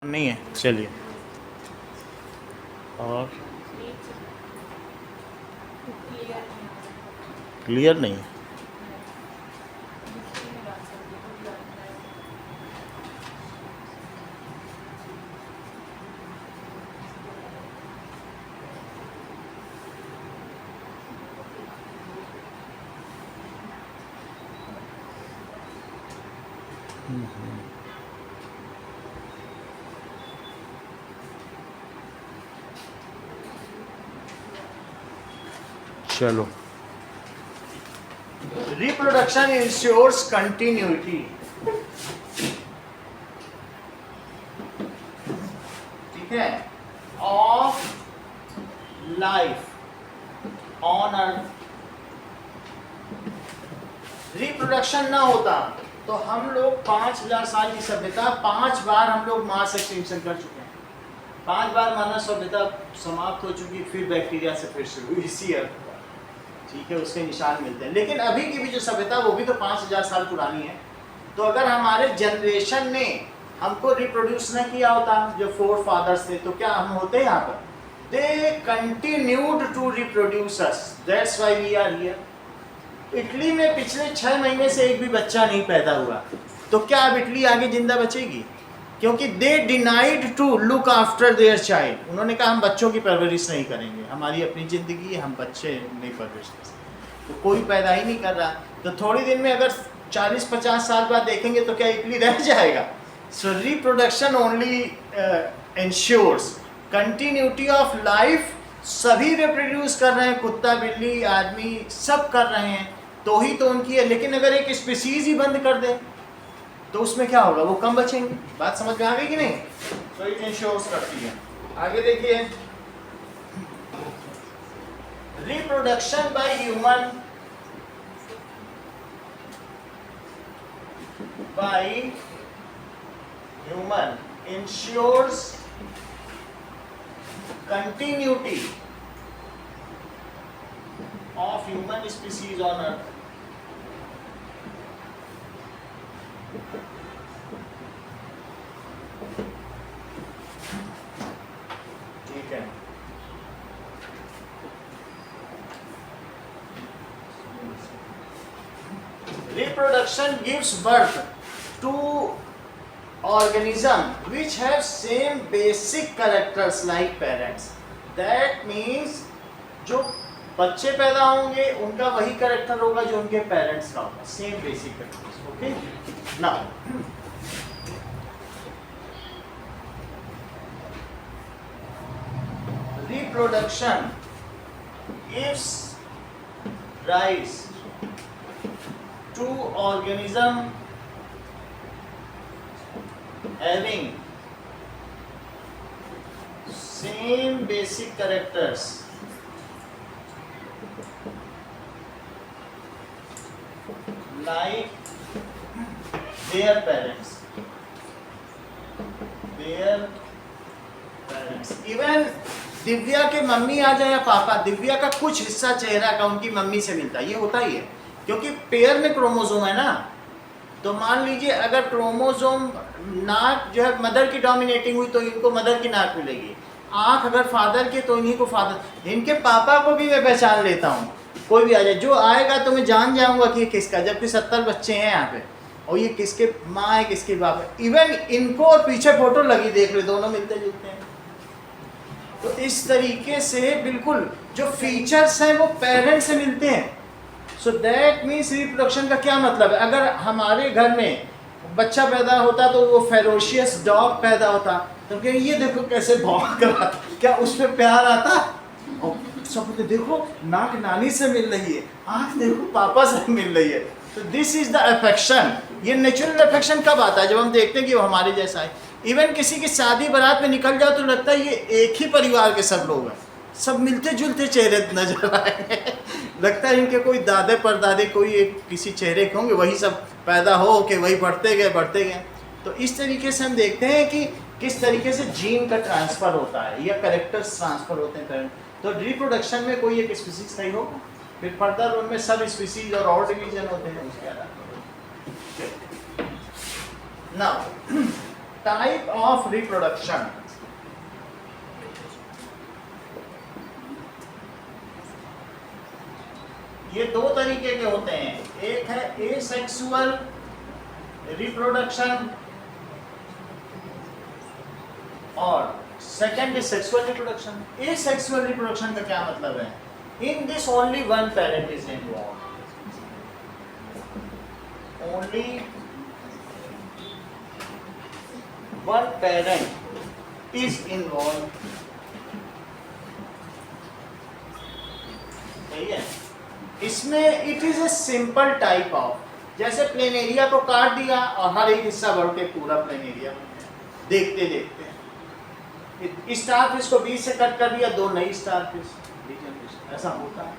नहीं है, चलिए। और क्लियर नहीं है। चलो, रिप्रोडक्शन इंश्योर्स कंटिन्यूटी। ठीक है, of life on earth. Reproduction ना होता तो हम लोग 5000 साल की सभ्यता 5 बार हम लोग मास एक्सटिंक्शन कर चुके हैं। 5 बार मानव सभ्यता समाप्त हो चुकी, फिर बैक्टीरिया से फिर शुरू इसी अर्थ पर। ठीक है, उसके निशान मिलते हैं। लेकिन अभी की भी जो सभ्यता वो भी तो 5000 साल पुरानी है। तो अगर हमारे जनरेशन ने हमको रिप्रोड्यूस न किया होता, जो फोर फादर्स थे, तो क्या हम होते यहाँ पर? They continued to reproduce us, that's why we are here. Italy में पिछले 6 महीने से एक भी बच्चा नहीं पैदा हुआ, तो क्या अब इटली आगे जिंदा बचेगी? क्योंकि they denied to look after their child. उन्होंने कहा हम बच्चों की परवरिश नहीं करेंगे, हमारी अपनी ज़िंदगी है, हम बच्चे नहीं परवरिश कर सकते। तो कोई पैदा ही नहीं कर रहा। तो थोड़ी दिन में अगर 40-50 साल बाद देखेंगे तो क्या इटली रह जाएगा? So reproduction only insures continuity of life. सभी रिप्रोड्यूस कर रहे हैं, कुत्ता बिल्ली आदमी सब कर रहे हैं, तो ही तो उनकी है। लेकिन अगर एक स्पीसीज ही बंद कर दे तो उसमें क्या होगा? वो कम बचेंगे। बात समझ में आ गई कि नहीं? तो ये इंश्योर्स करती है। आगे देखिए, reproduction by human insures continuity of human species on earth. ठीक है, reproduction gives birth to organism which have same basic characters like parents. That means जो बच्चे पैदा होंगे उनका वही कैरेक्टर होगा जो उनके पेरेंट्स का होगा, same basic characters. Okay, now reproduction gives rise to organism having same basic characters like their parents. Even Divya के मम्मी आ जाए या पापा, दिव्या का कुछ हिस्सा चेहरा का उनकी मम्मी से मिलता है, ये होता ही है, क्योंकि पेयर में क्रोमोसोम है ना। तो मान लीजिए अगर क्रोमोसोम नाक जो है मदर की डोमिनेटिंग हुई तो इनको मदर की नाक मिलेगी, आँख अगर फादर के तो इन्हीं को फादर। इनके पापा को भी मैं पहचान लेता हूँ, कोई भी आ जाए जो आएगा तो मैं जान जाऊँगा कि ये किसका, जबकि 70 बच्चे हैं यहाँ पे और ये किसके माँ है किसके बाप है। इवन इनको और पीछे फोटो लगी देख लो, दोनों मिलते जुलते हैं। तो इस तरीके से बिल्कुल जो फीचर्स हैं वो पेरेंट्स से मिलते हैं। सो दैट मीन्स रिप्रोडक्शन का क्या मतलब है? अगर हमारे घर में बच्चा पैदा होता तो वो फेरोशियस डॉग पैदा होता तो क्या ये देखो कैसे भौंक रहा, क्या उस पर प्यार आता? और सब देखो नाक नानी से मिल रही है, आँख देखो पापा से मिल रही है। तो दिस इज द अफेक्शन। ये नेचुरल अफेक्शन कब आता है? जब हम देखते हैं कि वो हमारे जैसा है। इवन किसी की शादी बारात में निकल जाओ तो लगता है ये एक ही परिवार के सब लोग हैं, सब मिलते जुलते चेहरे नजर आए लगता है इनके कोई दादे परदादे कोई एक किसी चेहरे के होंगे, वही सब पैदा हो के वही बढ़ते गए। तो इस तरीके से हम देखते हैं कि किस तरीके से जीन का ट्रांसफ़र होता है या कैरेक्टर्स ट्रांसफ़र होते हैं। तो रिप्रोडक्शन में कोई एक स्पीसीज का ही होगा, फिर फर्दर उनमें सब स्पीसीज और डिवीजन होते हैं उसके आधार पर। Now type of reproduction. ये दो तरीके के होते हैं, एक है एसेक्सुअल रिप्रोडक्शन और second is sexual reproduction. Asexual reproduction का क्या मतलब है? In this only one parent is involve, only one parent is involve. सही है? इसमें it is a simple type of, जैसे प्लेन एरिया को काट दिया और हर एक हिस्सा बढ़ के पूरा प्लेन एरिया देखते देखते स्टार फिश को बीच से कट कर दिया, दो नई स्टार फिश, ऐसा होता है।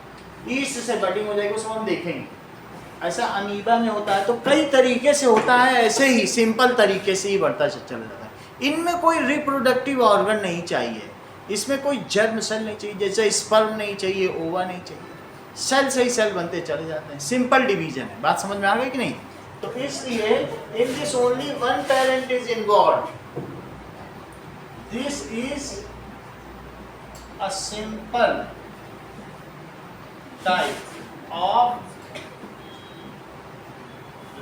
ईस्ट से बटिंग हो जाएगी, उसको हम देखेंगे। ऐसा अमीबा में होता है, तो कई तरीके से होता है, ऐसे ही सिंपल तरीके से ही बढ़ता चल जाता है। इनमें कोई रिप्रोडक्टिव ऑर्गन नहीं चाहिए, इसमें कोई जर्म सेल नहीं चाहिए, जैसे स्पर्म नहीं चाहिए, ओवा नहीं चाहिए, सेल से ही सेल बनते चले जाते हैं। सिंपल डिवीजन है। बात समझ में आ गई कि नहीं? तो इसलिए in this only one parent is involve. This is a simple type of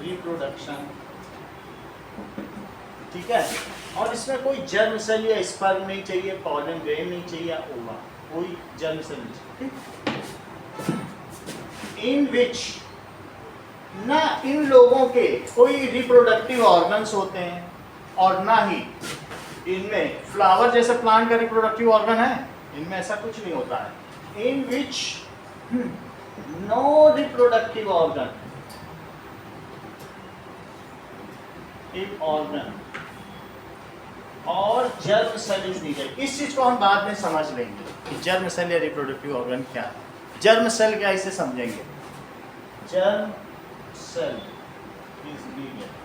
reproduction. ठीक है? और इसमें कोई जर्म सेल या स्पर्म नहीं चाहिए, पॉलन ग्रेन नहीं चाहिए, ओवा, कोई जर्म सेल नहीं चाहिए। इन विच ना इन लोगों के कोई रिप्रोडक्टिव ऑर्गन्स होते हैं और ना ही इनमें फ्लावर जैसे प्लांट का रिप्रोडक्टिव ऑर्गन है, इनमें ऐसा कुछ नहीं होता है। इन विच नो रिप्रोडक्टिव ऑर्गन और जर्म सेल इज नीडेड। इस चीज को हम बाद में समझ लेंगे कि जर्म सेल या रिप्रोडक्टिव ऑर्गन क्या है। जर्म सेल क्या, इसे समझेंगे। जर्म सेल इज नीडेड,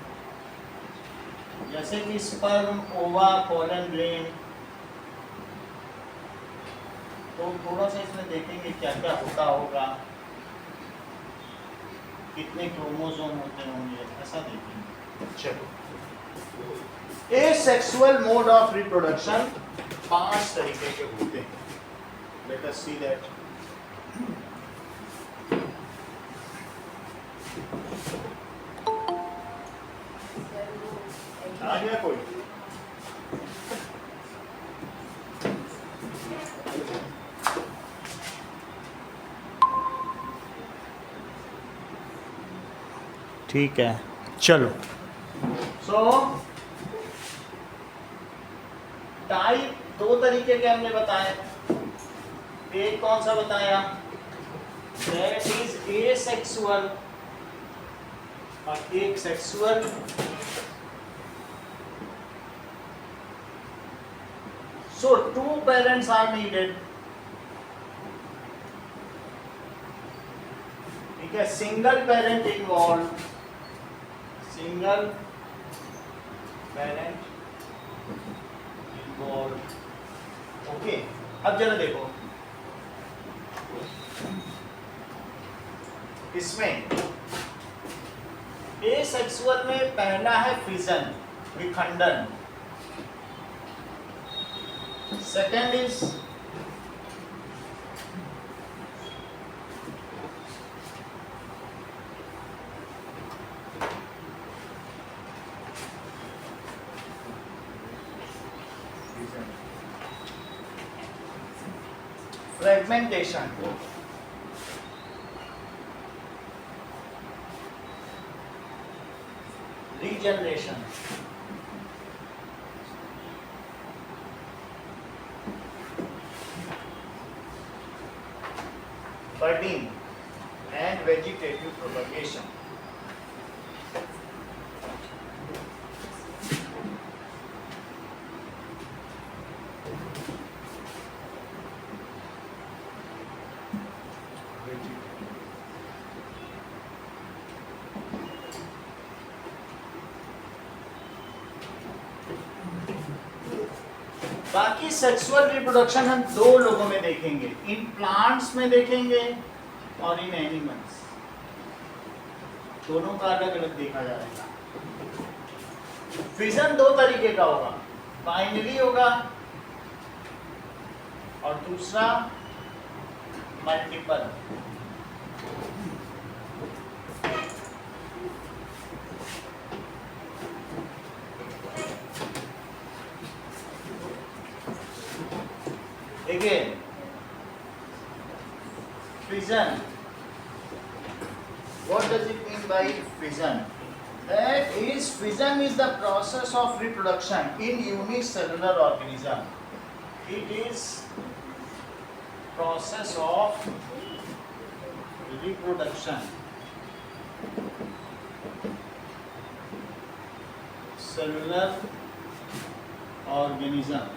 जैसे कि स्पर्म, ओवा, पोलन ग्रेन। तो थोड़ा सा इसमें देखेंगे क्या क्या होता होगा, कितने क्रोमोसोम होते होंगे, ऐसा देखेंगे। चलो, एसेक्सुअल मोड ऑफ रिप्रोडक्शन 5 तरीके के होते हैं। Let us see that. आ गया कोई? ठीक है, चलो। सो टाइप दो तरीके के हमने बताए। एक कौन सा बताया? दैट इज एसेक्सुअल और एक sexual. So 2 parents are needed. ठीक है, single parent involve, single parent involve. Okay, अब जरा देखो, इसमें एसेक्सुअल में पहला है फिजन, विखंडन। Second is fragmentation. Regeneration. Budding and vegetative propagation. बाकी सेक्सुअल रिप्रोडक्शन हम 2 लोगों में देखेंगे, इन प्लांट्स में देखेंगे और इन एनिमल्स। दोनों का अलग अलग देखा जाएगा। फिजन दो तरीके का होगा, बाइनरी होगा और दूसरा multiple. Again, fission. What does it mean by fission? That is, fission is the process of reproduction in unicellular organism. It is process of reproduction, cellular organism.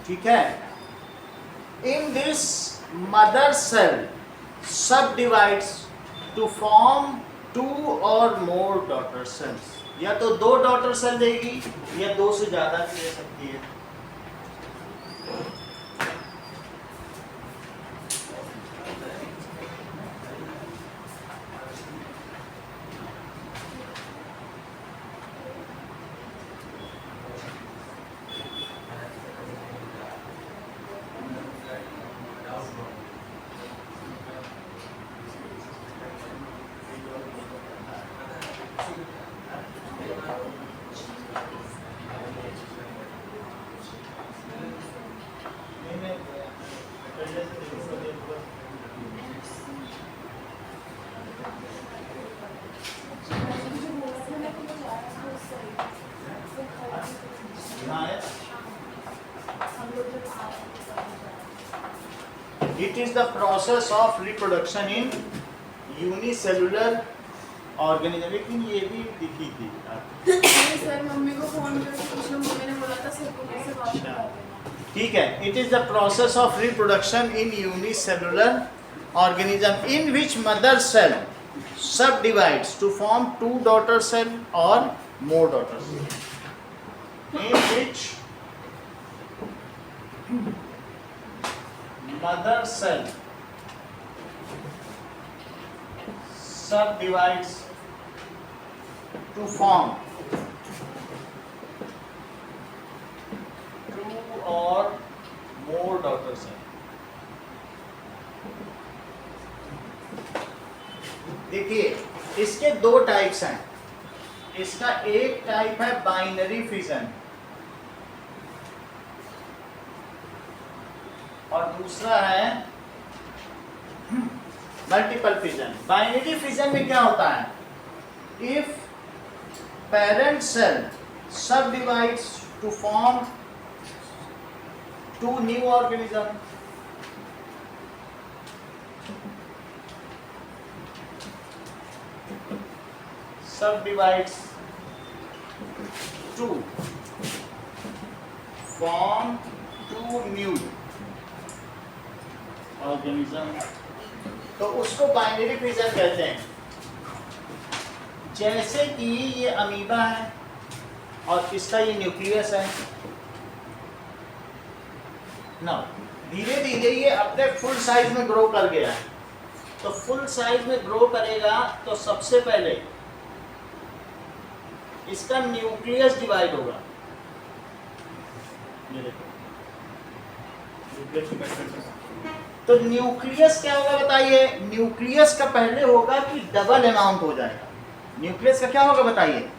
ठीक है। In this, mother cell subdivides to form 2 or more daughter cells. या तो 2 daughter cell देगी या 2 से ज्यादा भी दे सकती है। It is the process of reproduction in unicellular organism. लेकिन ये भी दिखी थी सर मम्मी को फोन करके पूछो, मम्मी ने बोला था सर को कैसे बात करना। ठीक है। It is the process of reproduction in unicellular organism in which mother cell subdivides to form 2 daughter cell or more daughter cell. In which mother cell subdivides to form 2 or more daughter cell. देखिए, इसके 2 types हैं। इसका एक type है binary fission और दूसरा है multiple fission. Binary fission में क्या होता है? If parent cell subdivides to form 2 new organism, subdivides to form 2 new organism, तो उसको बाइनरी फिजन कहते हैं। जैसे कि ये अमीबा है और इसका ये न्यूक्लियस है ना, धीरे धीरे ये अपने फुल साइज में ग्रो कर गया है। तो फुल साइज में ग्रो करेगा तो सबसे पहले इसका न्यूक्लियस डिवाइड होगा। ये देखो, तो न्यूक्लियस क्या होगा बताइए? न्यूक्लियस का पहले होगा कि डबल अमाउंट हो जाएगा। न्यूक्लियस का क्या होगा बताइए?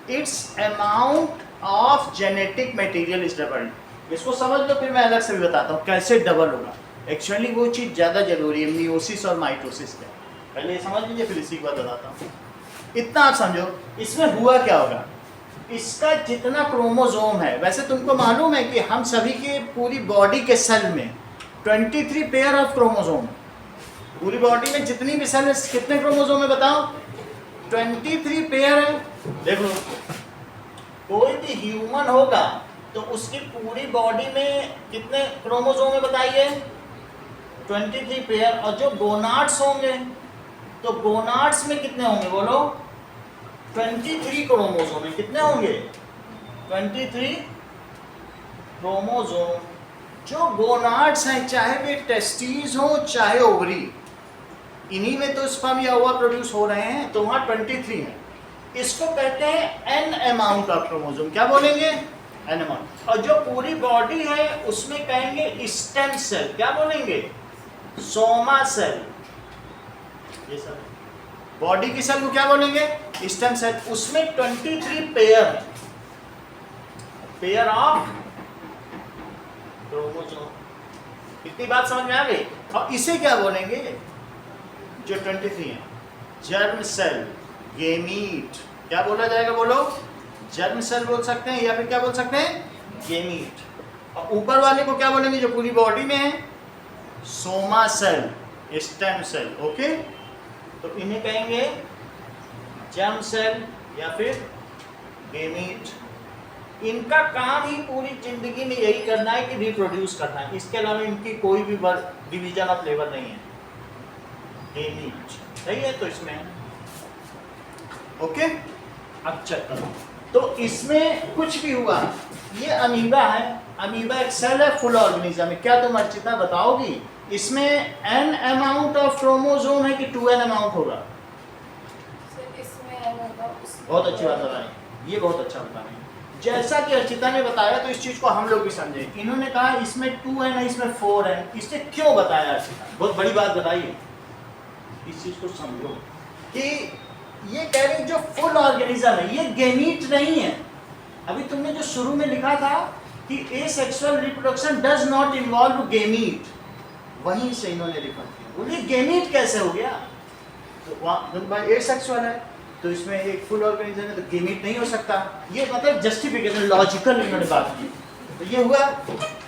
It's amount of genetic material is doubled. इसको समझ लो, फिर मैं अलग से भी बताता हूँ कैसे डबल होगा। एक्चुअली वो चीज़ ज़्यादा जरूरी है, मियोसिस और माइटोसिस का। पहले ये समझ लीजिए, फिर इसी के बाद बताता हूँ। इतना आप समझो, इसमें हुआ क्या होगा? इसका जितना क्रोमोसोम है, वैसे तुमको मालूम है कि हम सभी के पूरी बॉडी के सेल में 23 पेयर ऑफ क्रोमोसोम। पूरी बॉडी में जितनी भी सेल है, कितने क्रोमोसोम है बताओ? 23 पेयर है। देखो, कोई भी ह्यूमन होगा तो उसकी पूरी बॉडी में कितने क्रोमोसोम है बताइए? 23 पेयर। और जो गोनाड्स होंगे तो गोनाड्स में कितने होंगे बोलो? 23 क्रोमोसोम में कितने होंगे? 23 क्रोमोसोम। जो गोनाड्स हैं, चाहे वे टेस्टीज हो चाहे ओवरी, इन्हीं में तो स्पर्म या ओवा प्रोड्यूस हो रहे हैं, तो वहाँ 23 है। इसको कहते हैं एन अमाउंट ऑफ क्रोमोसोम। क्या बोलेंगे? An amount. और जो पूरी बॉडी है उसमें कहेंगे स्टेम सेल। क्या बोलेंगे? Soma cell. ये सब बॉडी की सेल को क्या बोलेंगे? Stem cell. उसमें 23 पेयर ऑफ क्रोमोसोम। इतनी बात समझ में आ गई? और इसे क्या बोलेंगे जो 23 है? Germ cell, gamete. क्या बोला जाएगा? बोलो। जर्म सेल बोल सकते हैं या फिर क्या बोल सकते हैं? गेमीट। और ऊपर वाले को क्या बोलेंगे जो पूरी बॉडी में है? Soma cell, stem cell. Okay, तो इन्हें कहेंगे जर्म सेल या फिर गेमीट। इनका काम ही पूरी जिंदगी में यही करना है कि रिप्रोड्यूस करना है। इसके अलावा इनकी कोई भी डिवीजन ऑफ लेबर नहीं है। गेमीट सही है। तो इसमें ओके, अब चेक करो। तो इसमें कुछ भी हुआ, ये अमीबा है। अमीबा एक सेल है, फुल ऑर्गेनिज्म है। क्या तुम अर्चिता बताओगी इसमें एन अमाउंट ऑफ क्रोमोसोम है कि 2n अमाउंट होगा? सर इसमें N होगा, उसमें बहुत अच्छी बात बताई, ये बहुत अच्छा बता रहे हैं। जैसा कि अर्चिता ने बताया तो इस चीज को हम लोग भी समझे। इन्होंने कहा इसमें 2n है, इसमें 4n। इसने क्यों बताया अर्चिता? बहुत बड़ी बात बताई है। इस चीज को समझो कि ये कह रही जो फुल ऑर्गेनिज्म है ये गेमीट नहीं है। अभी तुमने जो शुरू में लिखा था कि asexual reproduction does not involve gamete, वहीं से इन्होंने लिखा दिया। बोलिए गेमीट कैसे हो गया? तो वहाँ एसेक्सुअल है तो इसमें एक फुल ऑर्गेनिज्म है तो गेमीट नहीं हो सकता। ये मतलब जस्टिफिकेशन, लॉजिकल इन्होंने बात की। तो ये हुआ।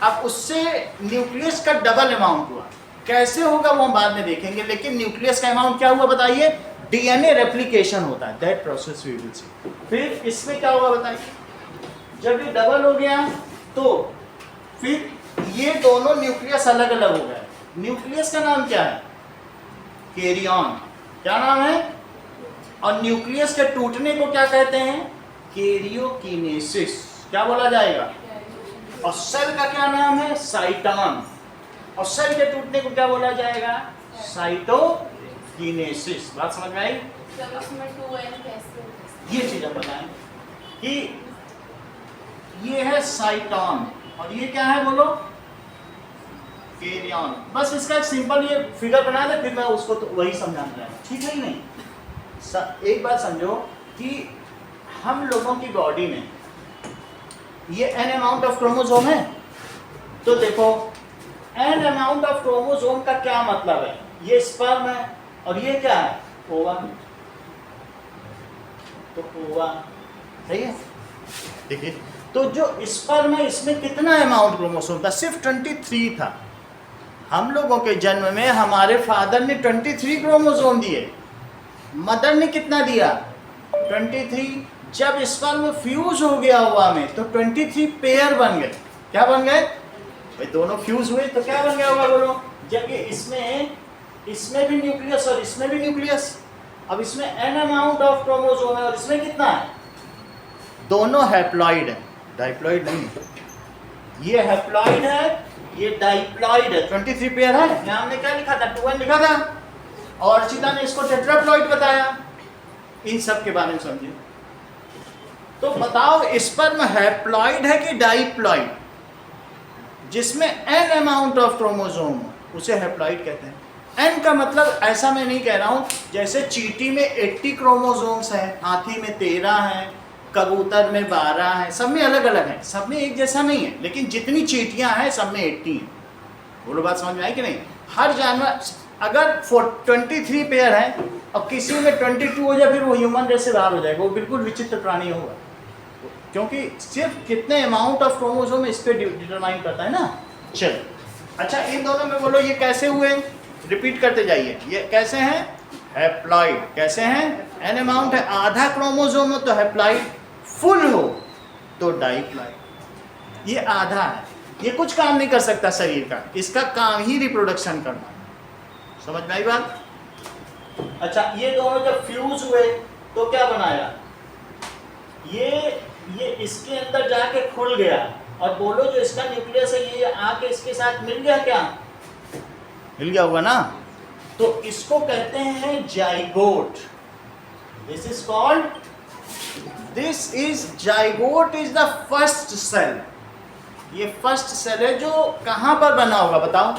अब उससे न्यूक्लियस का डबल अमाउंट हुआ। कैसे होगा वो हम बाद में देखेंगे, लेकिन न्यूक्लियस का अमाउंट क्या हुआ बताइए? डीएनए रेप्लिकेशन होता है, that process we will see. फिर इसमें क्या होगा बताइए? जब ये डबल हो गया तो फिर ये दोनों न्यूक्लियस अलग अलग हो गए। न्यूक्लियस का नाम क्या है? कैरियन। क्या नाम है? और न्यूक्लियस के टूटने को क्या कहते हैं? कैरियोकिनेसिस। क्या बोला जाएगा? और सेल का क्या नाम है? साइटॉन। और सेल के टूटने को क्या बोला जाएगा? साइटोकिनेसिस। बात समझ में आई? सर उसमें 2n कैसे होगा? ये चीज हम बताएं कि ये है साइटॉन और ये क्या है बोलो? कैरियन। बस इसका एक सिंपल ये फिगर बना दे, फिर मैं उसको तो वही समझाना है। ठीक है ही नहीं? एक बात समझो कि हम लोगों की बॉडी में ये एन अमाउंट ऑफ क्रोमोसोम है। तो देखो एन अमाउंट ऑफ क्रोमोसोम का क्या मतलब है? ये स्पर्म है और ये क्या है? ओवा। तो ओवा सही है। देखिए तो जो स्पर्म है इसमें कितना अमाउंट क्रोमोसोम था? सिर्फ 23 था। हम लोगों के जन्म में हमारे फादर ने 23 क्रोमोसोम दिए, मदर ने कितना दिया? 23। जब स्पर्म फ्यूज हो गया ओवा में तो 23 पेयर बन गए। क्या बन गए भाई? दोनों फ्यूज हुए तो क्या बन गया होगा बोलो? जबकि इसमें भी न्यूक्लियस और इसमें भी न्यूक्लियस। अब इसमें एन अमाउंट ऑफ क्रोमोसोम है और इसमें कितना है? दोनों हैप्लॉइड है, डाइप्लॉइड नहीं। ये हैप्लॉइड है, ये डाइप्लॉइड है। 23 पेयर है। यहाँ हमने क्या लिखा था? 2n लिखा था और अर्चिता ने इसको टेट्राप्लॉइड बताया। इन सब के बारे में समझिए। तो बताओ स्पर्म हैप्लॉइड है कि डाइप्लॉइड? जिसमें एन अमाउंट ऑफ क्रोमोसोम उसे हैप्लॉइड कहते हैं। एन का मतलब ऐसा मैं नहीं कह रहा हूं जैसे चींटी में 80 क्रोमोसोम्स हैं, हाथी में 13 हैं, कबूतर में 12 हैं, सब में अलग अलग हैं, सब में एक जैसा नहीं है। लेकिन जितनी चींटियां हैं सब में 80 हैं। बोलो बात समझ में आई कि नहीं? हर जानवर अगर 23 पेयर है और किसी में 22 हो जाए फिर वो ह्यूमन रेस से बाहर हो जाएगा, वो बिल्कुल विचित्र प्राणी होगा। क्योंकि सिर्फ कितने अमाउंट ऑफ क्रोमोसोम इस पे डिटरमाइन करता है ना। चलो अच्छा, इन दोनों में बोलो ये कैसे हुए? रिपीट करते जाइए। ये कैसे हैं? हैप्लॉइड। कैसे हैं? एन अमाउंट है, आधा क्रोमोसोम हो तो हैप्लॉइड, फुल हो तो डाइप्लॉइड। ये आधा है, ये कुछ काम नहीं कर सकता शरीर का, इसका काम ही रिप्रोडक्शन करना। समझ में आई बात? अच्छा, ये दोनों जब फ्यूज हुए तो क्या बनाया? ये इसके अंदर जाके खुल गया और बोलो जो इसका न्यूक्लियस है ये आके इसके साथ मिल गया। क्या मिल गया होगा ना? तो इसको कहते हैं zygote. This is called this is zygote is the first cell. ये फर्स्ट सेल है जो कहां पर बना होगा बताओ?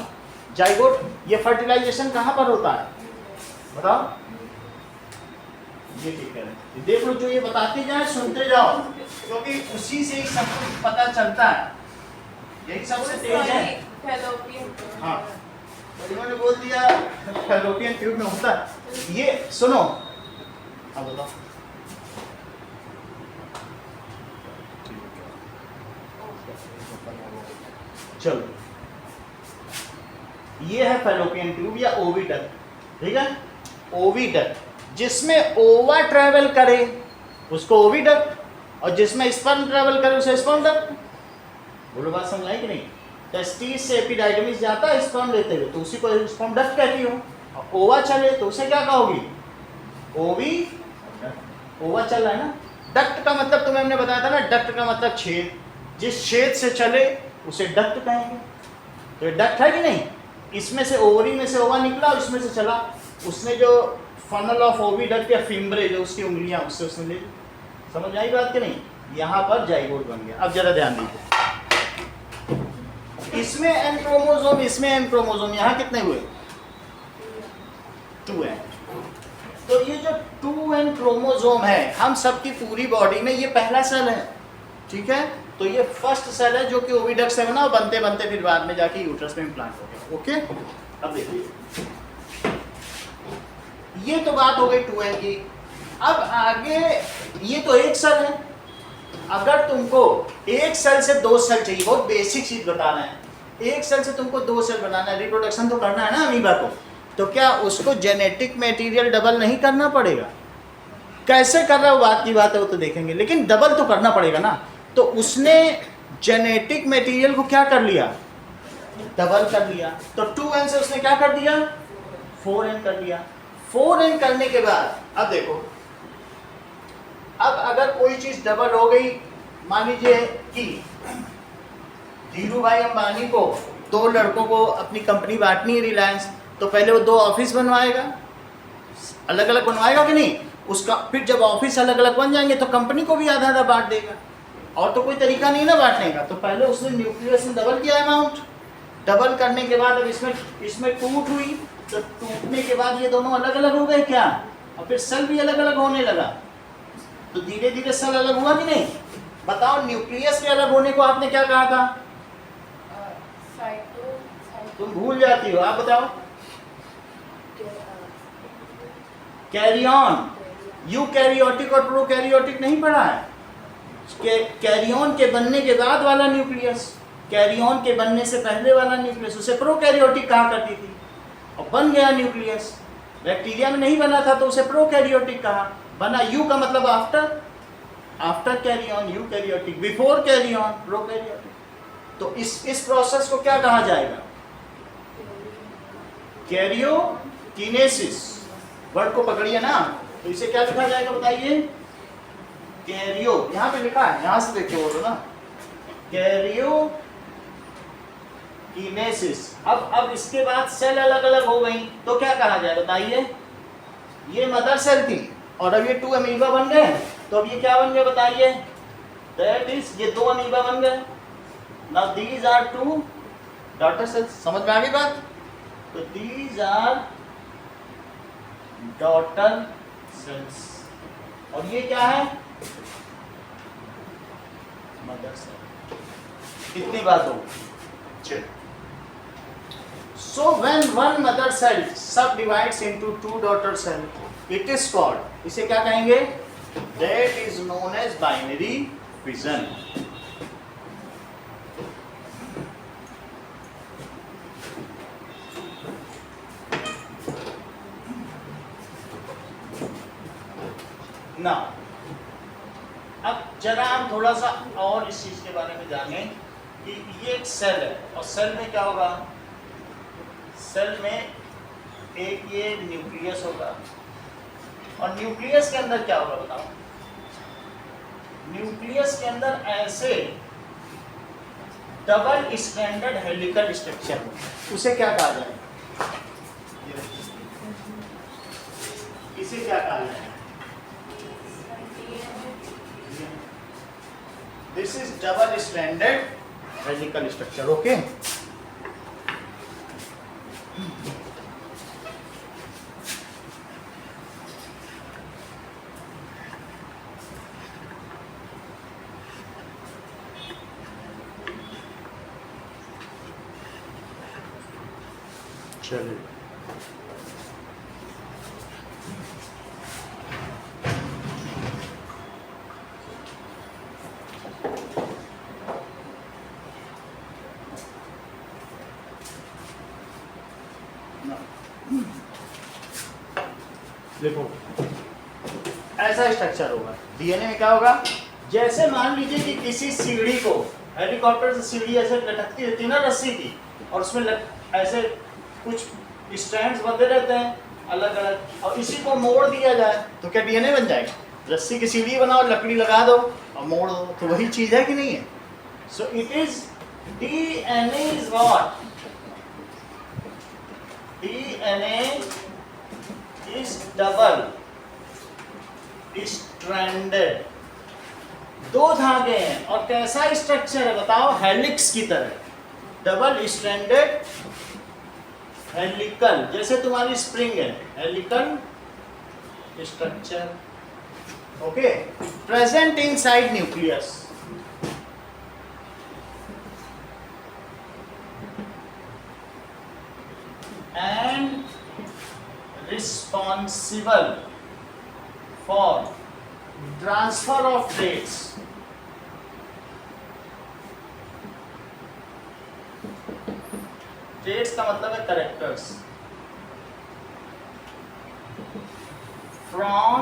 जाइगोट। ये फर्टिलाइजेशन कहां पर होता है बताओ? ये ठीक है, देख लो, जो ये बताते जाए सुनते जाओ, क्योंकि उसी से ही सब कुछ पता चलता है। यही सबसे तेज है। हाँ, तो इन्होंने बोल दिया फैलोपियन ट्यूब में होता है। ये सुनो, अब बताओ। चलो, ये है फैलोपियन ट्यूब या ओविडक्ट, ठीक है? ओविडक्ट, जिसमें ओवा ट्रेवल करे उसको ओविडक्ट, और जिसमें स्पर्म ट्रेवल करे उसे स्पर्म डक्ट। बोलो, बात समझ आई कि नहीं? टेस्टिस से एपिडाइडमिस जाता है स्पर्म लेते हुए, तो उसी को स्पर्म डक्ट कहती हो। और ओवा चले तो उसे क्या कहोगी? ओवी। ओवा चल रहा है ना। डक्ट का मतलब तुम्हें हमने बताया था ना, डक्ट का मतलब छेद। जिस छेद से चले उसे डक्ट कहेंगे। तो ये डक्ट है कि नहीं? इसमें से ओवरी में से ओवा निकला और इसमें से चला, उसने जो फनल ऑफ ओविडक्ट या फिम्ब्रे जो उसकी उंगलियां, उससे उसने ले ली। समझ आई बात कि नहीं? यहाँ पर जाइगोट बन गया। अब जरा ध्यान दीजिए, इसमें एन क्रोमोसोम, इसमें एन क्रोमोसोम, यहाँ कितने हुए? 2n। तो ये जो 2n क्रोमोसोम है हम सबकी पूरी बॉडी में, ये पहला सेल है, ठीक है? तो ये फर्स्ट सेल है जो कि ओविडक्ट से बना, बनते बनते फिर बाद में जाके यूट्रस में इम्प्लांट हो गया। ओके, अब देखिए, ये तो बात हो गई 2n की। अब आगे, ये तो एक सेल है। अगर तुमको एक सेल से 2 सेल चाहिए, बहुत बेसिक चीज बता रहे हैं, एक सेल से तुमको 2 सेल बनाना है, रिप्रोडक्शन तो करना है ना अमीबा को, तो क्या उसको जेनेटिक मटेरियल डबल नहीं करना पड़ेगा? कैसे कर रहा है वो बात की बात है, वो तो देखेंगे, लेकिन डबल तो करना पड़ेगा ना। तो उसने जेनेटिक मटेरियल को क्या कर लिया? डबल कर लिया। तो 2n से उसने क्या कर दिया? 4n कर दिया। 4n करने के बाद अब देखो, अब अगर कोई चीज डबल हो गई, मान लीजिए कि धीरू भाई अंबानी को 2 लड़कों को अपनी कंपनी बांटनी है रिलायंस, तो पहले वो 2 ऑफिस बनवाएगा, अलग अलग बनवाएगा कि नहीं? उसका फिर जब ऑफिस अलग अलग बन जाएंगे तो कंपनी को भी आधा आधा बांट देगा, और तो कोई तरीका नहीं ना बांटने का। तो पहले उसने न्यूक्लियस में डबल किया अमाउंट, डबल करने के बाद अब इसमें टूट हुई, तो टूटने के बाद ये दोनों अलग अलग हो गए क्या, और फिर सेल भी अलग अलग होने लगा। तो धीरे धीरे सेल अलग हुआ कि नहीं? बताओ, न्यूक्लियस के अलग होने को आपने क्या कहा था? तुम भूल जाती हो, आप बताओ। कैरियन। यूकैरियोटिक और प्रोकैरियोटिक नहीं पढ़ा है? कैरियन के बनने के बाद वाला न्यूक्लियस, कैरियन के बनने से पहले वाला न्यूक्लियस, उसे प्रोकैरियोटिक कहा करती थी, और बन गया न्यूक्लियस। बैक्टीरिया में नहीं बना था तो उसे प्रोकैरियोटिक कहा, बना। यू का मतलब after, after karyon eukaryotic, before karyon prokaryotic. तो इस प्रोसेस को क्या कहा जाएगा? कैरियोकिनेसिस। वर्ड को पकड़िए ना, तो इसे क्या लिखा जाएगा बताइए? कैरियो, यहाँ पे लिखा है, यहाँ से देखिए, बोलो ना, कैरियोकिनेसिस। अब इसके बाद सेल अलग अलग हो गई, तो क्या कहा जाए बताइए? ये मदर सेल थी, और अब ये 2 अमीबा बन गए, तो अब ये क्या बन गए बताइए? दैट इज, ये 2 अमीबा बन गए। Now these are 2 daughter cells. समझ में आ गई बात? तो दीज आर डॉटर सेल्स, और ये क्या है? Mother cell. कितनी बात हो? So when one mother cell subdivides into 2 daughter cells, it is called, इसे क्या कहेंगे? That is known as binary fission. Now, अब जरा हम थोड़ा सा और इस चीज के बारे में जानें कि ये एक सेल है, और सेल में क्या होगा? सेल में एक ये न्यूक्लियस होगा, और न्यूक्लियस के अंदर क्या होगा बताओ? न्यूक्लियस के अंदर ऐसे डबल स्ट्रैंडेड हेलिकल स्ट्रक्चर होगा, उसे क्या कहा जाए? इसे क्या कहा जाए? This is double stranded helical structure. Okay, चलिए. देखो ऐसा स्ट्रक्चर होगा. डीएनए में क्या होगा, जैसे मान लीजिए कि किसी सीढ़ी को, हेलीकॉप्टर से सीढ़ी ऐसे लटकती रहती है ना रस्सी की, और उसमें ऐसे कुछ स्ट्रैंड्स बंधे रहते हैं अलग अलग, और इसी को मोड़ दिया जाए तो क्या डीएनए बन जाएगा? रस्सी की सीढ़ी बनाओ, लकड़ी लगा दो और मोड़ दो, तो वही चीज है कि नहीं है? So it is DNA is what? DNA is double stranded. दो धागे हैं और कैसा स्ट्रक्चर है बताओ? हेलिक्स की तरह, डबल स्ट्रैंडेड हेलिकल, जैसे तुम्हारी स्प्रिंग है, helical structure. Okay, present inside nucleus. And responsible for transfer of traits. Traits का मतलब है characters. From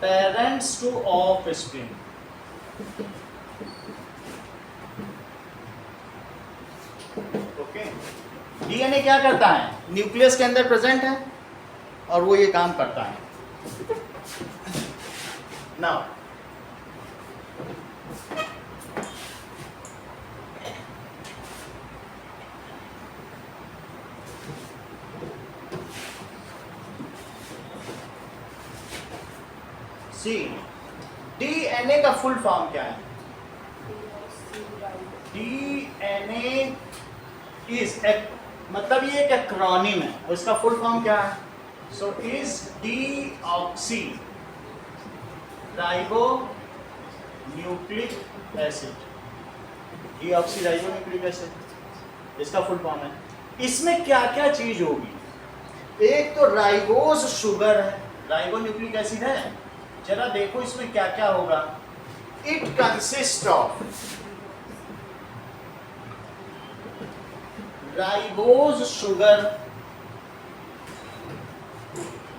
parents to offspring. Okay. DNA क्या करता है? न्यूक्लियस के अंदर प्रेजेंट है और वो ये काम करता है. नाउ सी, डीएनए का फुल फॉर्म क्या है? डीएनए इज एक, मतलब ये एक एक्रोनिम है, और इसका फुल फॉर्म क्या है? So is deoxy ribo nucleic acid. Deoxy ribo nucleic acid, इसका फुल फॉर्म है. इसमें क्या क्या चीज होगी? एक तो राइबोज शुगर है, राइबो न्यूक्लिक एसिड है. जरा देखो इसमें क्या क्या होगा. It consist of ribose sugar,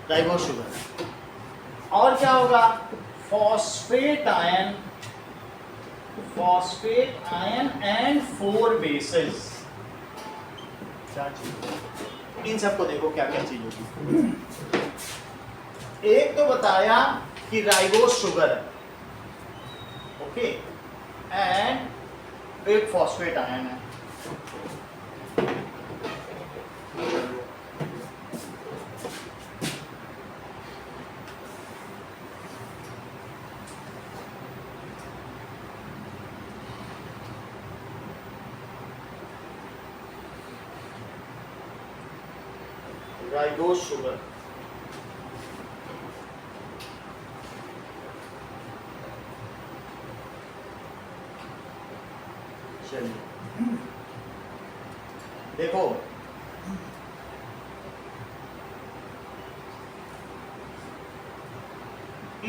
ribose sugar, और क्या होगा? Phosphate ion, phosphate ion and 4 bases. इन सबको देखो क्या क्या चीज होगी. एक तो बताया कि राइबोज शुगर है, ओके, एंड एक फॉस्फेट आयन है. राइबोज शुगर, चलिए देखो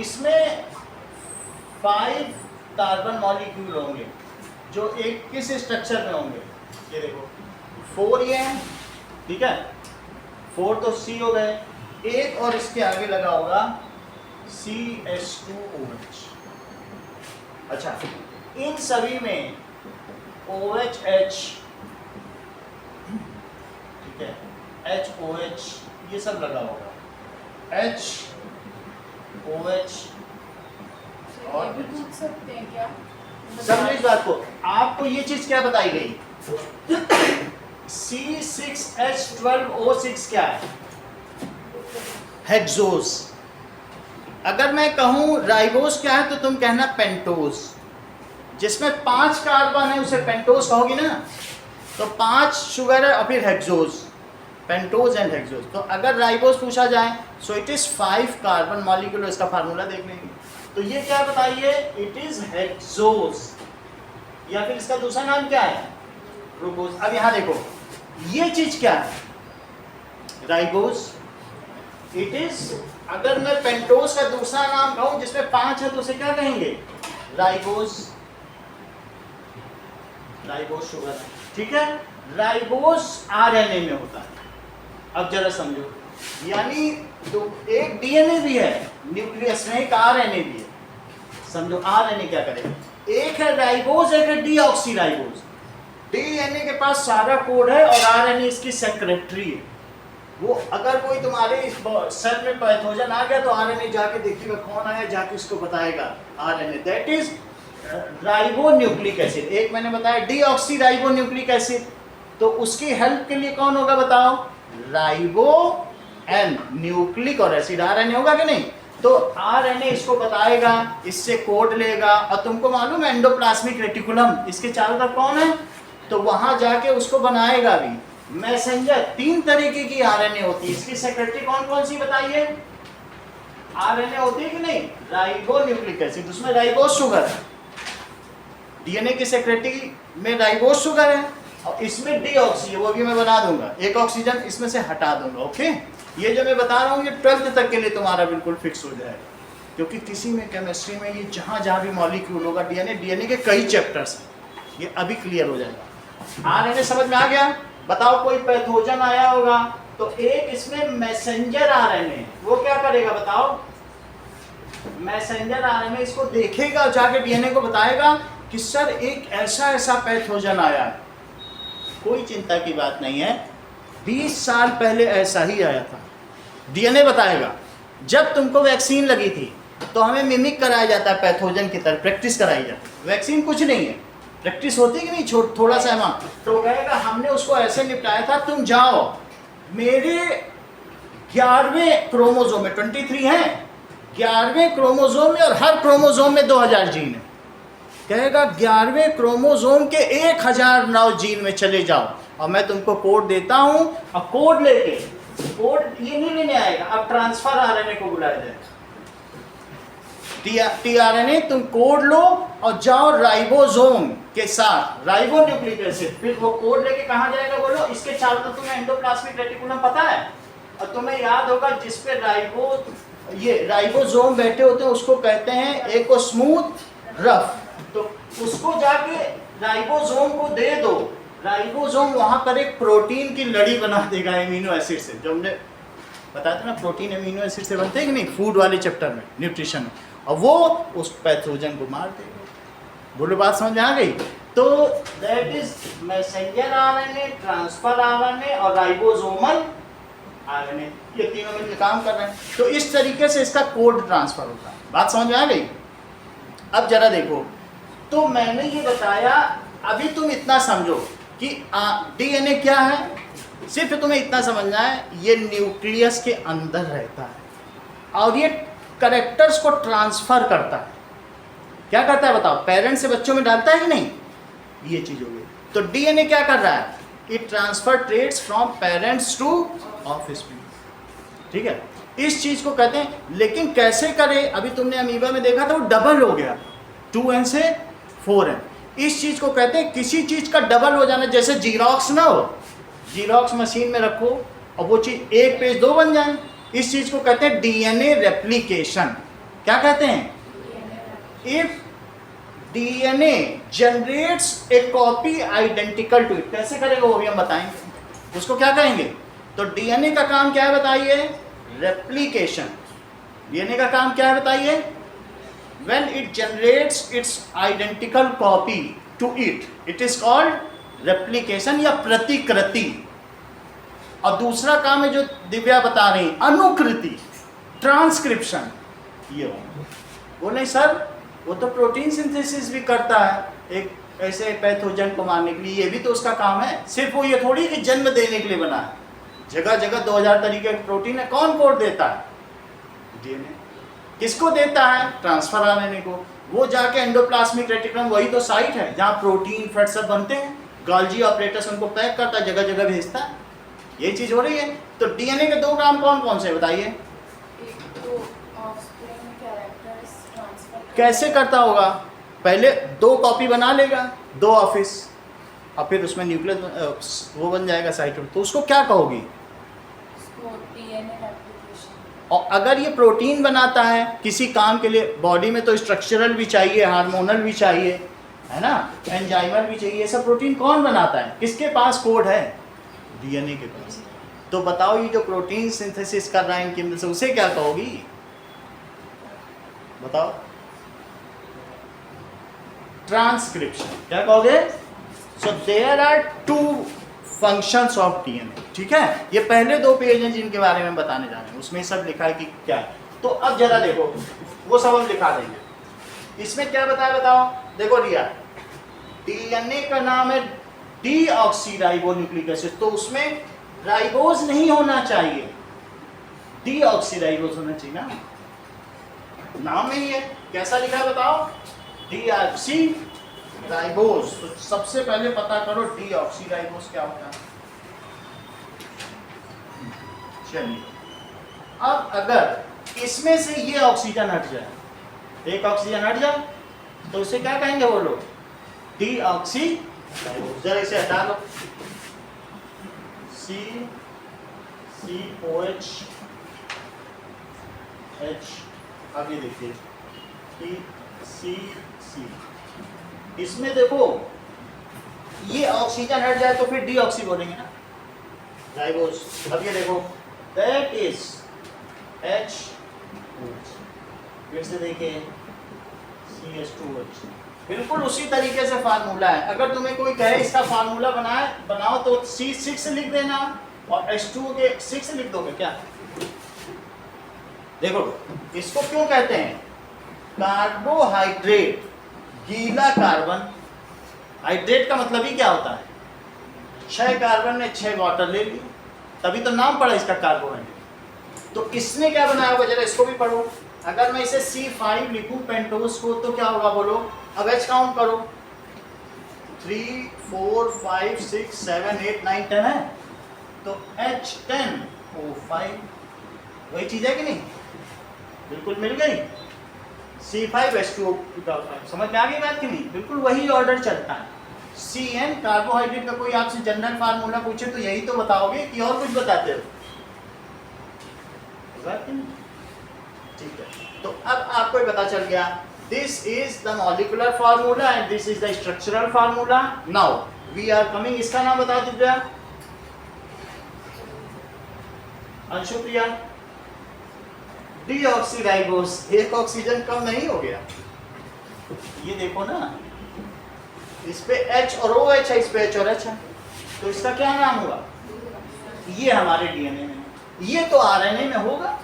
इसमें 5 कार्बन मॉलिक्यूल होंगे जो एक किस स्ट्रक्चर में होंगे? ये देखो 4 ये हैं, ठीक है, 4 तो C हो गए, एक और इसके आगे लगा होगा CH2OH. अच्छा, इन सभी में OHH, ठीक है, HOH ये सब लगा होगा, HOH और ये भी पूछ सकते हैं क्या? समझ इस बात को. आपको ये चीज क्या बताई गई? C6H12O6 क्या है? हेक्सोस. अगर मैं कहूं राइबोस क्या है तो तुम कहना पेंटोस. जिसमें 5 कार्बन है उसे पेंटोज कहोगी ना, तो 5 शुगर है और फिर हेक्सोज, पेंटोज एंड हेक्सोज। तो अगर राइबोज पूछा जाए so it is 5 carbon molecule, इसका फार्मूला देख लेंगे। तो ये क्या बताइए, इट इज हेक्सोज, या फिर इसका दूसरा नाम क्या है, ग्लूकोज। अब यहाँ देखो ये चीज क्या है, राइबोज। इट इज, अगर मैं पेंटोज का दूसरा नाम कहूं जिसमें 5 है तो उसे क्या कहेंगे, राइबोज, राइबोज शुगर, ठीक है। राइबोज आरएनए में होता है। अब जरा समझो, यानी तो एक डीएनए भी है न्यूक्लियस में, एक आरएनए भी है। समझो आरएनए क्या करेगा, एक है राइबोज, एक है डीऑक्सीराइबोज। डीएनए के पास सारा कोड है और आरएनए इसकी सेक्रेटरी है। वो अगर कोई तुम्हारे इस सेल में पैथोजन आ गया तो आरएनए जाके देखिएगा कौन आया, जाके उसको बताएगा RNA. That is ribonucleic acid. एक मैंने बताया डीऑक्सीराइबोन्यूक्लिक एसिड, तो उसकी हेल्प के लिए कौन होगा बताओ, राइबो एन न्यूक्लिक और एसिड, आरएनए होगा कि नहीं। तो आरएनए इसको बताएगा, इससे कोड लेगा, और तुमको मालूम है एंडोप्लाज्मिक रेटिकुलम इसके चारों तरफ कौन है, तो वहां जाके उसको बनाएगा भी। मैसेंजर 3 तरीके की आरएनए होती है, इसकी सेक्रेटरी कौन कौन सी बताइए, आरएनए होती है कि नहीं, राइबोन्यूक्लिक एसिड, उसमें राइबोज शुगर है। डीएनए की सेक्रेटरी में राइबोज शुगर है और इसमें डीऑक्सी है, वो भी मैं बना दूंगा, एक ऑक्सीजन इसमें से हटा दूंगा। ओके, ये जो मैं बता रहा हूँ ये 12th तक के लिए तुम्हारा बिल्कुल फिक्स हो जाएगा, क्योंकि किसी में केमिस्ट्री में ये जहाँ जहाँ भी मॉलिक्यूल होगा, डीएनए के कई चैप्टर्स हैं, ये अभी क्लियर हो जाएगा। आरएनए समझ में आ गया। बताओ कोई पैथोजन आया होगा तो एक इसमें मैसेंजर आरएनए, वो क्या करेगा बताओ, मैसेंजर आरएनए इसको देखेगा और जाके डीएनए को बताएगा कि सर एक ऐसा ऐसा पैथोजन आया है। कोई चिंता की बात नहीं है, 20 साल पहले ऐसा ही आया था, डीएनए बताएगा। जब तुमको वैक्सीन लगी थी तो हमें मिमिक कराया जाता है पैथोजन की तरह, प्रैक्टिस कराई जाती है। वैक्सीन कुछ नहीं है, प्रैक्टिस होती कि नहीं, थोड़ा सा अमाउंट, तो कहेगा हमने उसको ऐसे निपटाया था, तुम जाओ मेरे 11वें क्रोमोजोम में, 23 हैं, 11वें क्रोमोजोम में, और हर क्रोमोजोम में 2000 जीन है। कहेगा 11वें क्रोमोजोम के 1009 जीन में चले जाओ और मैं तुमको कोड देता हूं, और कोड लेके, कोड ये नहीं लेने आएगा, अब ट्रांसफर आरएनए को बुलाया जाएगा, टीआरएनए, तुम कोड लो और जाओ राइबोसोम के साथ, राइबोन्यूक्लिक एसिड, फिर वो कोड लेके कहाँ जाएगा बोलो, इसके चारों तरफ तुम्हें एंडोप्लाज्मिक रेटिकुलम पता है, और तुम्हें याद होगा जिस पे राइबोसोम बैठे होते हैं उसको कहते हैं एक को स्मूथ रफ, तो उसको जाके राइबोसोम को दे दो, राइबोसोम वहां पर एक प्रोटीन की लड़ी बना देगा एमिनो एसिड से, जो हमने बताया था ना प्रोटीन एमिनो एसिड से बनते हैं कि नहीं, फूड वाले चैप्टर में, न्यूट्रिशन में, और वो उस पैथोजन को मार देगा। बोलो बात समझ में आ गई। तो that is messenger RNA, transfer RNA और राइबोसोमल आरएनए, ये तीनों मिलकर काम कर रहे हैं। तो इस तरीके से इसका कोड ट्रांसफर होता है। बात समझ में आ गई। अब जरा देखो, तो मैंने ये बताया, अभी तुम इतना समझो कि डीएनए क्या है, सिर्फ तुम्हें इतना समझना है, ये न्यूक्लियस के अंदर रहता है और ये कैरेक्टर्स को ट्रांसफर करता है। क्या करता है बताओ, पेरेंट्स से बच्चों में डालता है कि नहीं, ये चीज हो गई। तो डीएनए क्या कर रहा है, it transfer traits from parents to offspring, ठीक है, इस चीज को कहते हैं। लेकिन कैसे करे, अभी तुमने अमीबा में देखा था वो डबल हो गया, 2n से 4n, इस चीज को कहते हैं किसी चीज का डबल हो जाना, जैसे जीरोक्स ना हो, जीरोक्स मशीन में रखो और वो चीज एक पेज 2 बन जाए, इस चीज को कहते हैं डीएनए रेप्लिकेशन। क्या कहते हैं, if DNA generates a copy identical to it, कैसे करेगा वो भी हम बताएंगे, उसको क्या कहेंगे। तो डीएनए का काम क्या है बताइए, रेप्लिकेशन। डीएनए का काम क्या है बताइए, when it generates its identical copy to it, it is called replication या प्रतिकृति। और दूसरा काम है जो दिव्या बता रही, अनुकृति, ट्रांसक्रिप्शन। ये वो नहीं सर, वो तो प्रोटीन सिंथेसिस भी करता है एक ऐसे पैथोजन को मारने के लिए, ये भी तो उसका काम है। सिर्फ वो ये थोड़ी कि जन्म देने के लिए बना है, जगह जगह 2000 तरीके के प्रोटीन है। कौन कोड देता है, डीएनए। किसको देता है, ट्रांसफर आरएनए को। वो जाके एंडोप्लाज्मिक रेटिकुलम, वही तो साइट है जहाँ प्रोटीन फैट सब बनते हैं। गोल्जी ऑपरेटर्स उनको पैक करता है, जगह जगह भेजता है। ये चीज हो रही है। तो डीएनए के 2 काम कौन कौन से बताइए? एक तो ऑफस्प्रिंग कैरेक्टर्स ट्रांसफर कैसे करता होगा? पहले 2 कॉपी बना लेगा, 2 ऑफिस, और फिर उसमें न्यूक्लियस वो बन जाएगा साइट। तो उसको क्या कहोगी? उसको डीएनए रेप्लिकेशन। और अगर ये प्रोटीन बनाता है किसी काम के लिए, बॉडी में तो स्ट्रक्चरल भी चाहिए, हार्मोनल भी चाहिए, है ना, एंजाइमल भी चाहिए, ये सब प्रोटीन कौन बनाता है? किसके पास कोड है? डीएनए के पास। तो बताओ ये जो प्रोटीन सिंथेसिस कर रहा है इनके अंदर से, उसे क्या कहोगी? बताओ। ट्रांसक्रिप्शन। क्या कहोगे? So there are 2 functions of DNA. ठीक है, ये पहले 2 पेज हैं जिनके बारे में बताने जा रहे हैं, उसमें सब लिखा है कि क्या है। तो अब जरा देखो, वो सब हम लिखा देंगे। इसमें क्या बताया बताओ? देखो रिया, डीएनए का नाम है डीऑक्सीराइबोन्यूक्लिक एसिड, तो उसमें राइबोज नहीं होना चाहिए, डीऑक्सीराइबोज होना चाहिए ना, नाम में ही है। कैसा लिखा है बताओ? डीऑक्सीराइबोज। तो सबसे पहले पता करो डीऑक्सीराइबोज क्या होता है। चलिए, अब अगर इसमें से ये ऑक्सीजन हट जाए, एक ऑक्सीजन हट जाए, तो उसे क्या कहेंगे वो लोग? डीऑक्सीराइबोज। जरा इसे हटा लो, COH H, आगे देखिए CC। इसमें देखो ये ऑक्सीजन हट जाए तो फिर डीऑक्सी बोलेंगे ना, राइबोज। अब ये देखो, दैट इज H, फिर से देखिए CH2H। बिल्कुल उसी तरीके से फार्मूला है। अगर तुम्हें कोई कहे इसका फार्मूला बनाओ तो C6 लिख देना और H2O के 6 लिख दोगे क्या? देखो इसको क्यों कहते हैं? कार्बोहाइड्रेट, गीला कार्बन। हाइड्रेट का मतलब ही क्या होता है? 6 कार्बन ने 6 वाटर ले ली, तभी तो नाम पड़ा इसका कार्बोहाइड्रेट। तो इसने क्या बनाया होगा, जरा इसको भी पढ़ो। अगर मैं इसे C5 लिखूं पेंटोस को, तो क्या होगा बोलो? अब H काउंट करो, 3 4 5 6 7 8 9 10 है, तो H10O5। वही चीज है कि नहीं? बिल्कुल मिल गई। C5H2O5। समझ में आ गई बात कि नहीं? बिल्कुल वही ऑर्डर चलता है। CN कार्बोहाइड्रेट का कोई आपसे जनरल फार्मूला पूछे तो यही तो बताओगे कि और कुछ बताते हो? ठीक है, तो अब आपको पता चल गया, this is the molecular formula and this is the structural formula. Now we are coming, इसका नाम बता दीजिए अंशुप्रिया। डीऑक्सीराइबोज, एक ऑक्सीजन कम नहीं हो गया। ये देखो ना, इस पे H और OH है, इस पे H और H है, तो इसका क्या नाम हुआ? ये हमारे डीएनए में, ये तो आरएनए में होगा,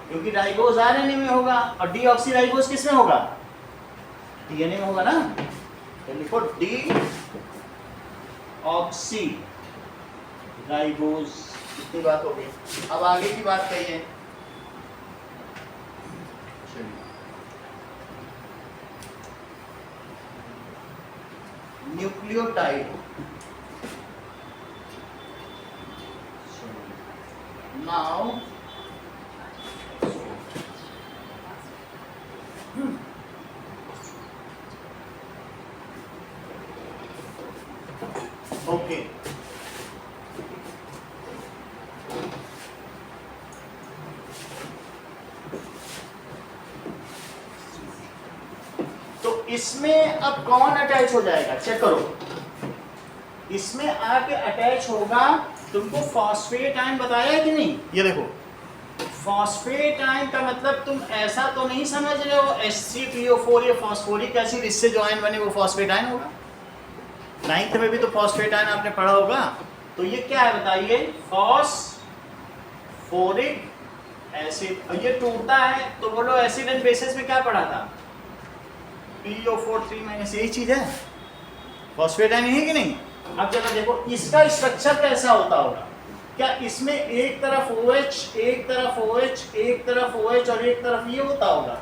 क्योंकि राइबोज आरएनए में होगा और डीऑक्सीराइबोज किस में होगा? डीएनए में होगा ना। तो लिखो डीऑक्सीराइबोज। इतनी बात हो गई। अब आगे की बात कहिए। न्यूक्लियोटाइड, नाउ ओके, तो इसमें अब कौन अटैच हो जाएगा? चेक करो, इसमें आके अटैच होगा, तुमको फॉस्फेट आयन बताया कि नहीं? ये देखो, फॉस्फेट आयन का मतलब तुम ऐसा तो नहीं समझ रहे हो HCPO4 ये फॉस्फोरिक एसिड, इससे जो आयन बने वो फॉस्फेट आयन होगा। 9th में भी तो फॉस्फेट आयन आपने पढ़ा होगा। तो ये क्या है बताइए? Phosphoric acid. और ये टूटता है तो बोलो एसिड एंड बेसिस में क्या पढ़ा था? PO4 3- यही चीज है, फॉस्फेट आयन है कि नहीं? अब जरा देखो इसका स्ट्रक्चर कैसा होता होगा। क्या इसमें एक तरफ OH, एक तरफ OH, एक तरफ OH और एक तरफ ये होता होगा?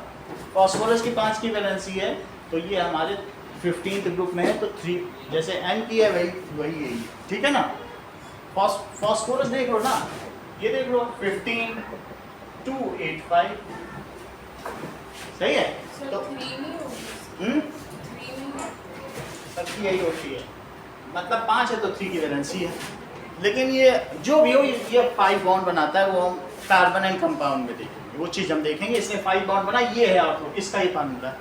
फास्फोरस की 5 की वैलेंसी है, तो ये हमारे 15th ग्रुप में है, तो 3 जैसे N की है वही वही है ये, ठीक है ना। फास्फोरस देख लो ना, ये देख लो 15 285, सही है। सर तो 3 नहीं होगी, 3 नहीं सबकी यही होती है, मतलब 5 है तो 3 की वैलेंसी है। लेकिन ये जो भी हो, ये 5 बॉन्ड बनाता है, वो हम कार्बन एंड कंपाउंड में देखेंगे, वो चीज़ हम देखेंगे। इसने 5 बॉन्ड बना, ये है आपको इसका ही फार्मूला।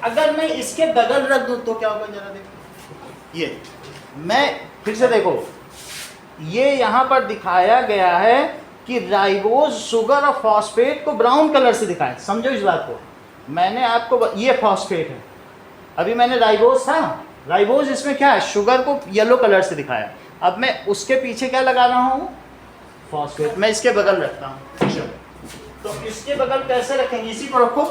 अगर मैं इसके बगल रख दूँ तो क्या होगा, जरा देखो। ये मैं फिर से देखो, ये यहाँ पर दिखाया गया है कि राइबोज शुगर और फॉस्फेट को ब्राउन कलर से दिखाया, समझो इस बात को। मैंने आपको ये फॉस्फेट है, अभी मैंने राइबोज था, राइबोज इसमें क्या है, शुगर को येलो कलर से दिखाया। अब मैं उसके पीछे क्या लगा रहा हूँ, फॉस्फेट। मैं इसके बगल रखता हूँ, चलो। तो इसके बगल कैसे रखेंगे, इसी को रखो।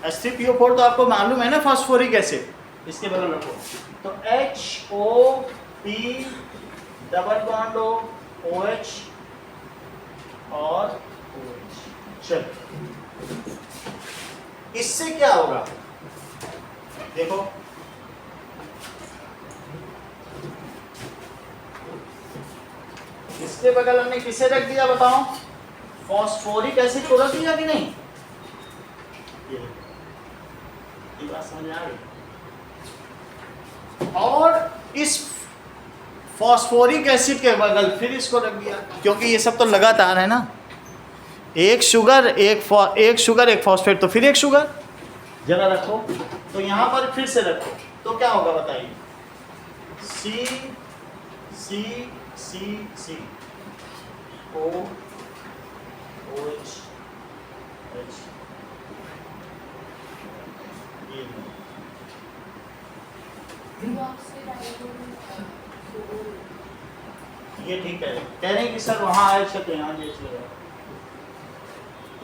H3PO4 तो आपको मालूम है ना, फॉस्फोरिक एसिड, इसके बगल रखो। तो HOP डबल बॉन्ड OH और OH। चलो, इससे क्या होगा देखो, इसके बगल हमने किसे रख दिया बताओ, फॉस्फोरिक एसिड को रख दिया कि नहीं। ये बात समझ आ गई। और इस फॉस्फोरिक एसिड के बगल फिर इसको रख दिया, क्योंकि ये सब तो लगातार है ना, एक शुगर एक शुगर एक फॉस्फेट, तो फिर एक शुगर जगह रखो। तो यहाँ पर फिर से रखो, तो क्या होगा बताइए, C C C C O OH H, ये ठीक है। कह रहे हैं कि सर वहाँ आए तो यहाँ ये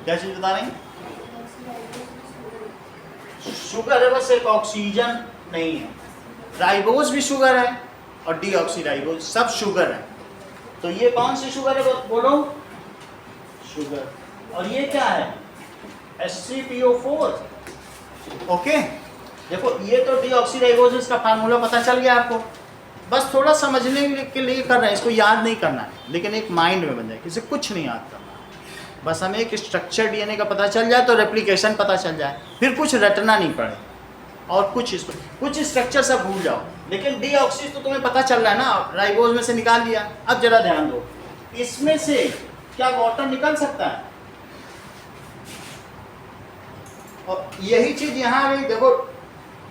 क्या चीज़ बता रहे हैं, शुगर है, बस एक ऑक्सीजन नहीं है। राइबोज भी शुगर है और डीऑक्सीराइबोज सब शुगर है। तो ये कौन सी शुगर है बोलो, शुगर। और ये क्या है, H3PO4। ओके, देखो ये तो डीऑक्सीराइबोज का फार्मूला पता चल गया आपको, बस थोड़ा समझने के लिए कर रहे हैं, इसको याद नहीं करना है, लेकिन एक माइंड में बन जाए, किसी कुछ नहीं याद करना, बस हमें एक स्ट्रक्चर डीएनए का पता चल जाए तो रेप्लिकेशन पता चल जाए, फिर कुछ रटना नहीं पड़े, और कुछ स्ट्रक्चर सब भूल जाओ। लेकिन डीऑक्सी तो तुम्हें पता चल रहा है ना, राइबोज में से निकाल लिया। अब जरा ध्यान दो, इसमें से क्या वाटर निकल सकता है, और यही चीज यहाँ भी देखो,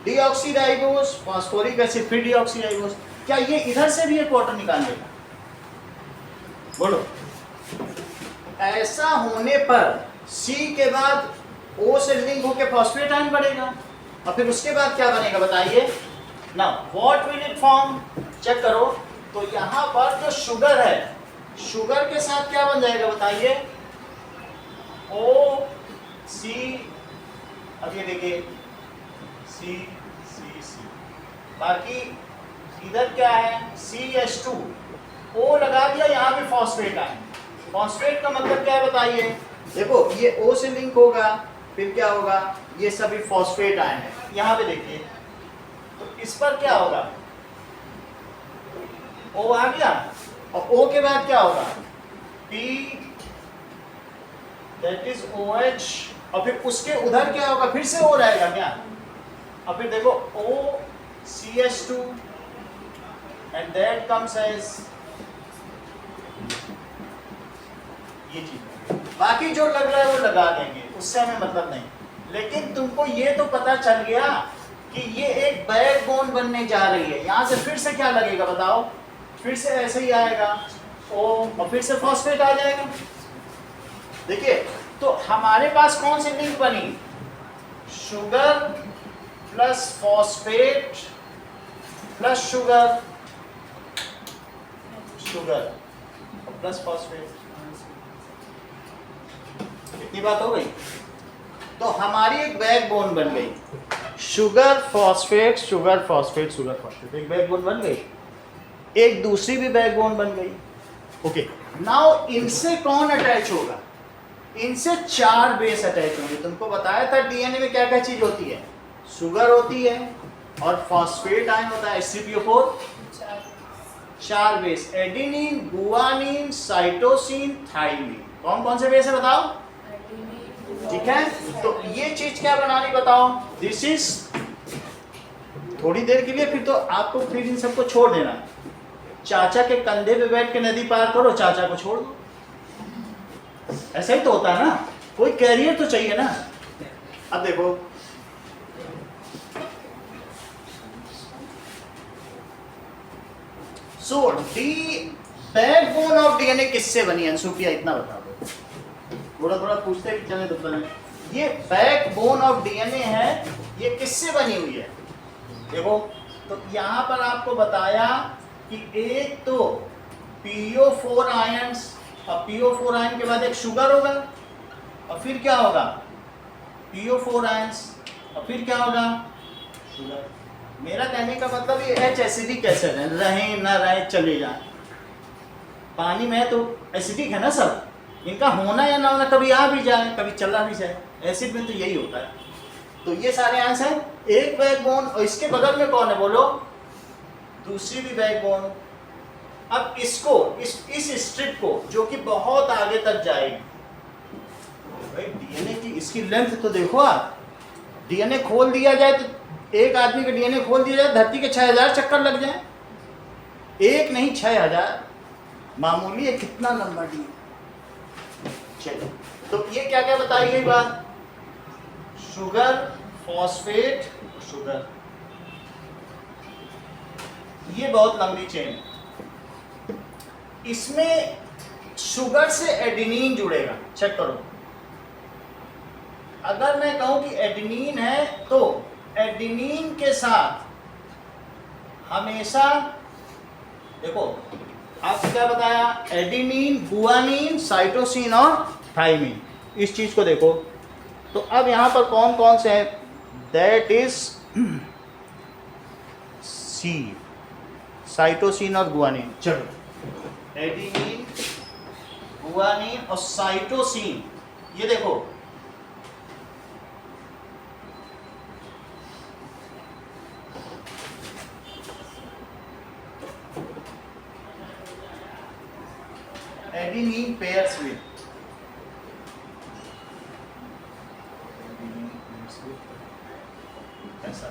डीऑक्सीराइबोज फॉस्फोरिक एसिड फिर डीऑक्सीराइबोज, क्या ये इधर से भी एक वाटर निकाल लेगा, बोलो। ऐसा होने पर C के बाद O से लिंक होकर फॉस्फेट आयन बढ़ेगा, और फिर उसके बाद क्या बनेगा बताइए ना, what will it form, check करो। तो यहाँ पर जो शुगर है, शुगर के साथ क्या बन जाएगा बताइए, OC, अब ये देखिए C C C, बाकी इधर क्या है CH2, O लगा दिया, यहाँ भी फॉस्फेट आए। फॉस्फेट का मतलब क्या है बताइए, देखो ये O से लिंक होगा, फिर क्या होगा, ये सभी फॉस्फेट आए हैं। यहाँ पे देखिए, तो इस पर क्या होगा, O आ गया, और O के बाद क्या होगा, P दैट इज OH, और फिर उसके उधर क्या होगा, फिर से O रहेगा क्या, और फिर देखो OCH2 and that comes as ये चीज। बाकी जो लग रहा है वो लगा देंगे, उससे हमें मतलब नहीं। लेकिन तुमको ये तो पता चल गया कि ये एक बैकबोन बनने जा रही है। यहाँ से फिर से क्या लगेगा बताओ, फिर से ऐसे ही आएगा O, और फिर से फॉस्फेट आ जाएगा। देखिए, तो हमारे पास कौन सी लिंक बनी, sugar plus phosphate plus sugar, sugar plus phosphate, इतनी बात हो गई। तो हमारी एक बैकबोन बन गई, sugar phosphate sugar phosphate sugar phosphate, एक बैकबोन बन गई। एक दूसरी भी बैकबोन बन गई। ओके, नाउ इनसे कौन अटैच होगा, इनसे 4 बेस अटैच होंगे। तुमको बताया था डीएनए में क्या क्या चीज होती है, शुगर होती है और फॉस्फेट आयन होता है HCpO4, 4 base, adenine, guanine, cytosine, thymine. कौन कौन से बेस है बताओ? ठीक है, तो ये चीज क्या बनानी बताओ? दिस इज थोड़ी देर के लिए, फिर तो आपको फिर इन सबको छोड़ देना। चाचा के कंधे पे बैठ के नदी पार करो, चाचा को छोड़ दो। ऐसा ही तो होता है ना, कोई कैरियर तो चाहिए ना। अब देखो, सो डी बैकबोन ऑफ डीएनए किससे बनी है? सुप्रिया इतना बता दो, थोड़ा थोड़ा पूछते भी चले तो पहले। ये बैकबोन ऑफ डीएनए है, ये किससे बनी हुई है? देखो, तो यहां पर आपको बताया कि एक तो PO4 आयंस, और PO4 आयन के बाद एक शुगर होगा, और फिर क्या होगा? PO4 आयंस, और फिर क्या होगा? शुगर। मेरा कहने का मतलब ये H एसिडिक एसिड है, रहे ना रहे चले जाए। पानी में तो एसिडिक है ना सब, इनका होना या ना होना, कभी आ भी जाए कभी चला भी जाए। एसिड में तो यही होता है। तो ये सारे आंसर हैं। एक बैकबोन, और इसके बगल में कौन है बोलो? दूसरी भी बैकबोन। अब इसको, इस स्ट्रिप को, जो कि बहुत आगे तक जाएगी, भाई डीएनए की इसकी लेंथ तो देखो आप। डीएनए खोल दिया जाए तो, एक आदमी का डीएनए खोल दिया जाए, धरती के 6000 चक्कर लग जाए। एक नहीं 6000, मामूली है। कितना लंबा डीएनए। चलो, तो ये क्या क्या बताई गई बात? शुगर, फॉस्फेट, शुगर, ये बहुत लंबी चेन है। इसमें शुगर से एडेनिन जुड़ेगा, चेक करो। अगर मैं कहूं कि एडेनिन है, तो एडेनिन के साथ हमेशा, देखो आपको क्या बताया? एडेनिन, गुआनिन, साइटोसिन और थाइमिन। इस चीज को देखो। तो अब यहां पर कौन कौन से हैं? दैट इज सी, साइटोसिन और गुआनिन। चलो, एडेनिन, गुआनिन और साइटोसिन, ये देखो। एडेनिन पेयर्स विद, ऐसा,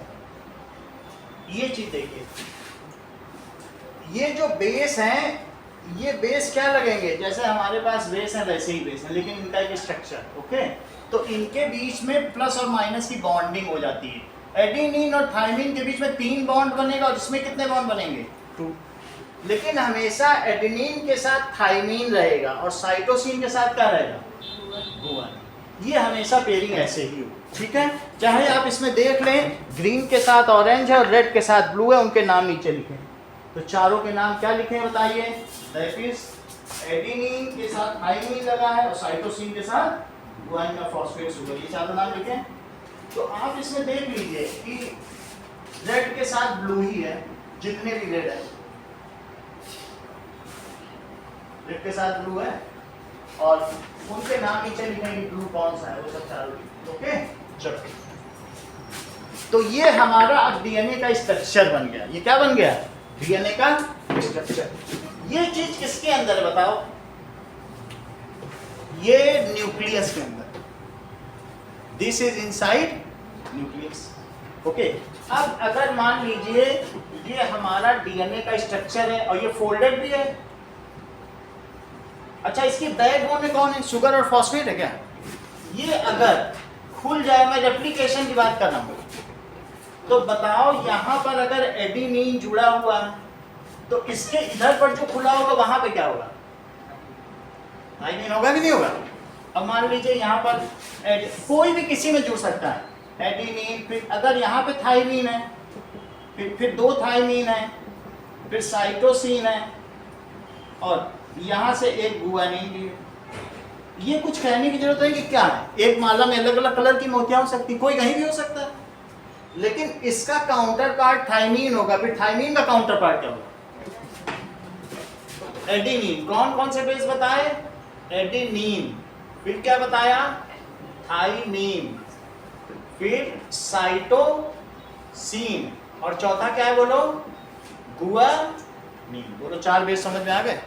ये चीज देखिए। ये जो बेस हैं, ये बेस क्या लगेंगे? जैसे हमारे पास बेस है वैसे ही बेस है, लेकिन इनका एक स्ट्रक्चर, ओके। तो इनके बीच में प्लस और माइनस की बॉन्डिंग हो जाती है। एडेनिन और थाइमिन के बीच में 3 बॉन्ड बनेगा, और इसमें कितने बॉन्ड बनेंगे? 2। लेकिन हमेशा एडेनिन के साथ थाइमिन रहेगा, और साइटोसिन के साथ क्या रहेगा? गुआनिन। ये हमेशा पेयरिंग ऐसे ही हो, ठीक है। चाहे आप इसमें देख लें, ग्रीन के साथ ऑरेंज है और रेड के साथ ब्लू है, उनके नाम नीचे लिखे। तो चारों के नाम क्या लिखे हैं बताइए? दैट इज एडेनिन के साथ थाइमिन लगा है, और साइटोसिन के साथ गुआनिन और फॉस्फेट शुगर, ये चारों नाम लिखे। तो आप इसमें देख लीजिए कि रेड के साथ ब्लू ही है, जितने भी रेड है, रेड के साथ ब्लू है, और उनके नाम नीचे लिखेंगे ब्लू कौन सा है, वो सब चारों। ओके, चलो। तो ये हमारा अब डीएनए का स्ट्रक्चर बन गया। ये क्या बन गया? डीएनए का स्ट्रक्चर। ये चीज किसके अंदर है बताओ? ये न्यूक्लियस के अंदर। This is inside nucleus, okay. अब अगर मान लीजिए ये हमारा डीएनए का स्ट्रक्चर है, और ये फोल्डेड भी है। अच्छा, इसकी बैकबोन में कौन है? शुगर और फॉस्फेट है क्या? ये अगर खुल जाए, मैं रेप्लिकेशन की बात कर रहा हूं, तो बताओ यहां पर अगर एडेनिन जुड़ा हुआ है, तो इसके इधर पर जो खुला होगा वहां पे क्या होगा? थाइमिन होगा कि नहीं होगा? अब मान लीजिए यहां पर कोई भी किसी में जुड़ सकता है, एडेनिन, फिर अगर यहाँ पे थाइमिन है, फिर 2 थाइमिन है, फिर साइटोसिन है, और यहाँ से एक गुआनिन भी है। ये कुछ कहने की जरूरत है कि क्या है? एक माला में अलग अलग कलर की मोतियां हो सकती, कोई कहीं भी हो सकता है, लेकिन इसका काउंटर पार्ट थाइमिन होगा। फिर थाइमिन का काउंटर पार्ट क्या होगा? एडेनिन। कौन कौन से बेस बताए? एडेनिन, फिर क्या बताया, थाइमीन, फिर साइटोसिन, और चौथा क्या है बोलो, गुआनिन। बोलो 4 बेस समझ में आ गए।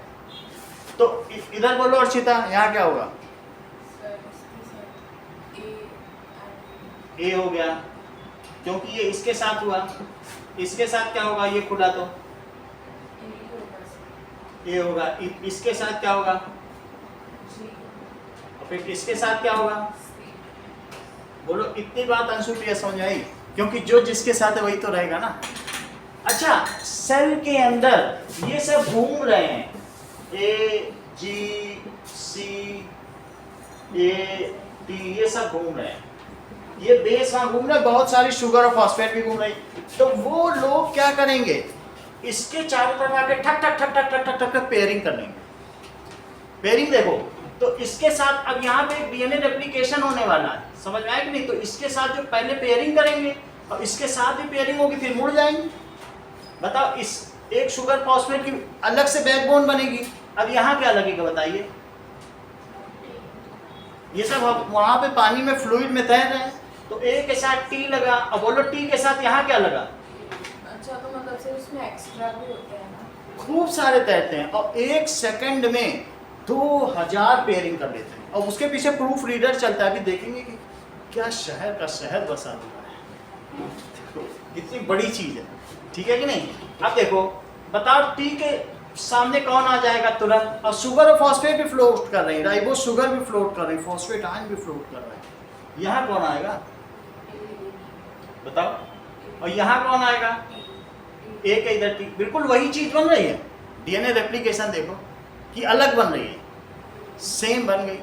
तो इधर बोलो अर्चिता, यहाँ क्या होगा, सर इसके साथ ए हो गया, क्योंकि ये इसके साथ हुआ, इसके साथ क्या होगा, ये खुला तो ए होगा, इसके साथ क्या होगा, और फिर इसके साथ क्या होगा। बोलो इतनी बात अंशु प्रिया समझ आई, क्योंकि जो जिसके साथ है वही तो रहेगा ना। अच्छा, सेल के अंदर ये सब घूम रहे हैं, ए जी सी ए टी, ये सब घूम रहे हैं, ये बेस वहां घूम रहे हैं, बहुत सारी शुगर और फॉस्फेट भी घूम रही। तो वो लोग क्या करेंगे, इसके चारों तरफ आके ठक ठक ठक ठक ठक ठक ठक ठक पेयरिंग कर लेंगे। पेयरिंग देखो, तो इसके साथ अब यहाँ पे डीएनए रेप्लिकेशन होने वाला है, समझ में आया कि नहीं। तो इसके साथ जो पहले पेयरिंग करेंगे और इसके साथ भी पेयरिंग होगी, फिर मुड़ जाएंगे। बताओ, इस एक शुगर फॉस्फेट की अलग से बैकबोन बनेगी, अब यहाँ क्या लगेगा बताइए। ये सब वहां पे पानी में फ्लूइड में तैर रहे हैं, तो ए के साथ टी लगा, अब बोलो टी के साथ यहाँ क्या लगा। अच्छा, तो मतलब से उसमें एक्स्ट्रा भी होते हैं ना, खूब सारे तैरते हैं, और 1 सेकंड में 2000 पेयरिंग कर लेते हैं, और उसके पीछे प्रूफ रीडर चलता है। अभी देखेंगे कि क्या शहर का शहर बसा हुआ है, कितनी बड़ी चीज है, ठीक है कि नहीं। अब देखो, बताओ टी के सामने कौन आ जाएगा तुरंत, और शुगर और फॉस्फेट भी फ्लोट कर रहे हैं, राइबो शुगर भी फ्लोट कर रहे हैं, फॉस्फेट आयन भी फ्लोट कर रहे हैं, यहाँ कौन आएगा बताओ, और यहाँ कौन आएगा, एक इधर टी, बिल्कुल वही चीज बन रही है। डीएनए रेप्लिकेशन देखो कि अलग बन रही है, सेम बन गई,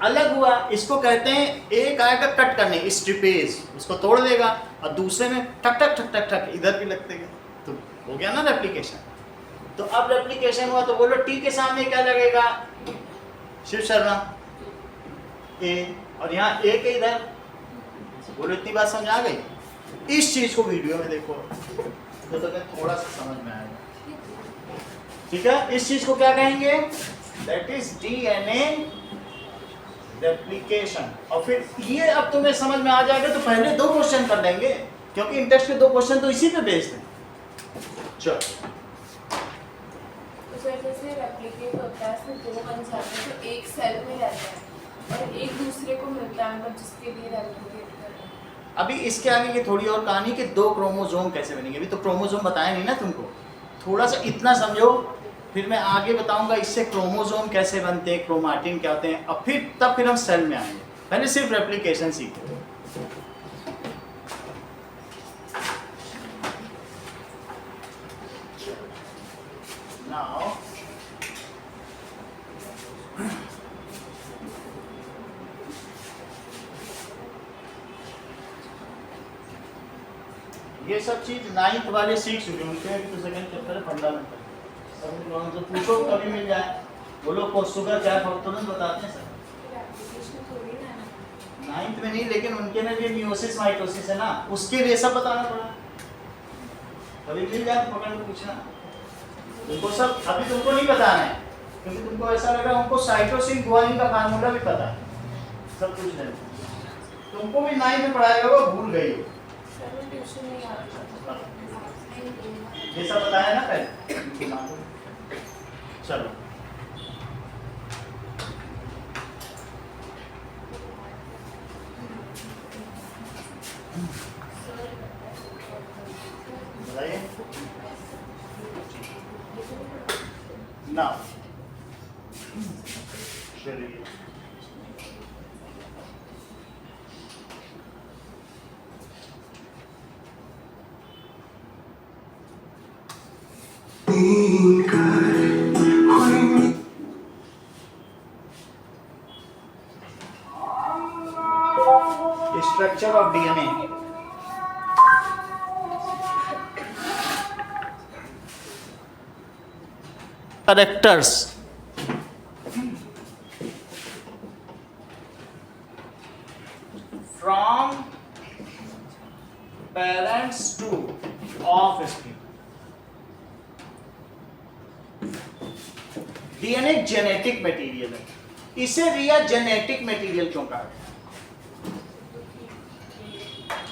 अलग हुआ। इसको कहते हैं, एक आएगा कट करने स्ट्रिपेज, उसको तोड़ देगा, और दूसरे में ठक ठक ठक ठक ठक इधर भी लगते गए, तो हो गया ना रेप्लिकेशन। तो अब रेप्लिकेशन हुआ, तो बोलो टी के सामने क्या लगेगा, शिव शर्मा ए, और यहाँ ए के इधर, बोलो इतनी बात समझ आ गई। इस चीज को वीडियो में देखो तो थोड़ा सा समझ में आएगा, ठीक है। इस चीज को क्या कहेंगे, दैट इज डीएनए रेप्लिकेशन। और फिर ये अब तुम्हें समझ में आ जाएगा, तो पहले 2 क्वेश्चन कर लेंगे, क्योंकि इंटेक्स्ट के 2 क्वेश्चन तो इसी पे बेस्ड हैं। चलो, तो सर जैसे रेप्लिकेट होता है, फिर 2 बन जाते हैं, तो एक सेल में रहता है और एक दूसरे को मिलता है, मतलब जिसके लिए रेप्लिकेट कर रहे हैं। अभी इसके आगे की थोड़ी और कहानी कि 2 क्रोमोसोम कैसे बनेंगे। अभी तो क्रोमोसोम बताया नहीं ना तुमको, थोड़ा सा इतना समझो, फिर मैं आगे बताऊंगा इससे क्रोमोसोम कैसे बनते हैं, क्रोमाटिन क्या होते हैं, और फिर हम सेल में आएंगे। पहले सिर्फ रेप्लिकेशन सीखो। नाउ ये सब चीज 9th वाले सीख चुके, उनके तो सेकंड चैप्टर है फंडामेंटल, सब लोगों से पूछो कभी मिल जाए, बोलो को शुगर क्या है तुरंत बताते हैं सर। रेप्लिकेशन थोड़ी ना है। 9th में नहीं, लेकिन उनके में भी मियोसिस माइटोसिस है ना, उसके लिए सब बताना पड़ा, कभी मिल जाए पकड़ के पूछना। तुमको सब अभी तुमको नहीं बताना है, क्योंकि तुमको ऐसा लग रहा है उनको साइटोसिन गुआनिन का फार्मूला भी पता है, सब कुछ नहीं। तुमको भी 9th में पढ़ाया होगा, भूल गई हो। सर मैं ट्यूशन नहीं आता। ये सब बताया ना पहले। चलो, बताइए ना, चलिए structure of DNA. Characters, from parents to offspring. DNA genetic material है, इसे रिया जेनेटिक मटेरियल क्यों कहा गया?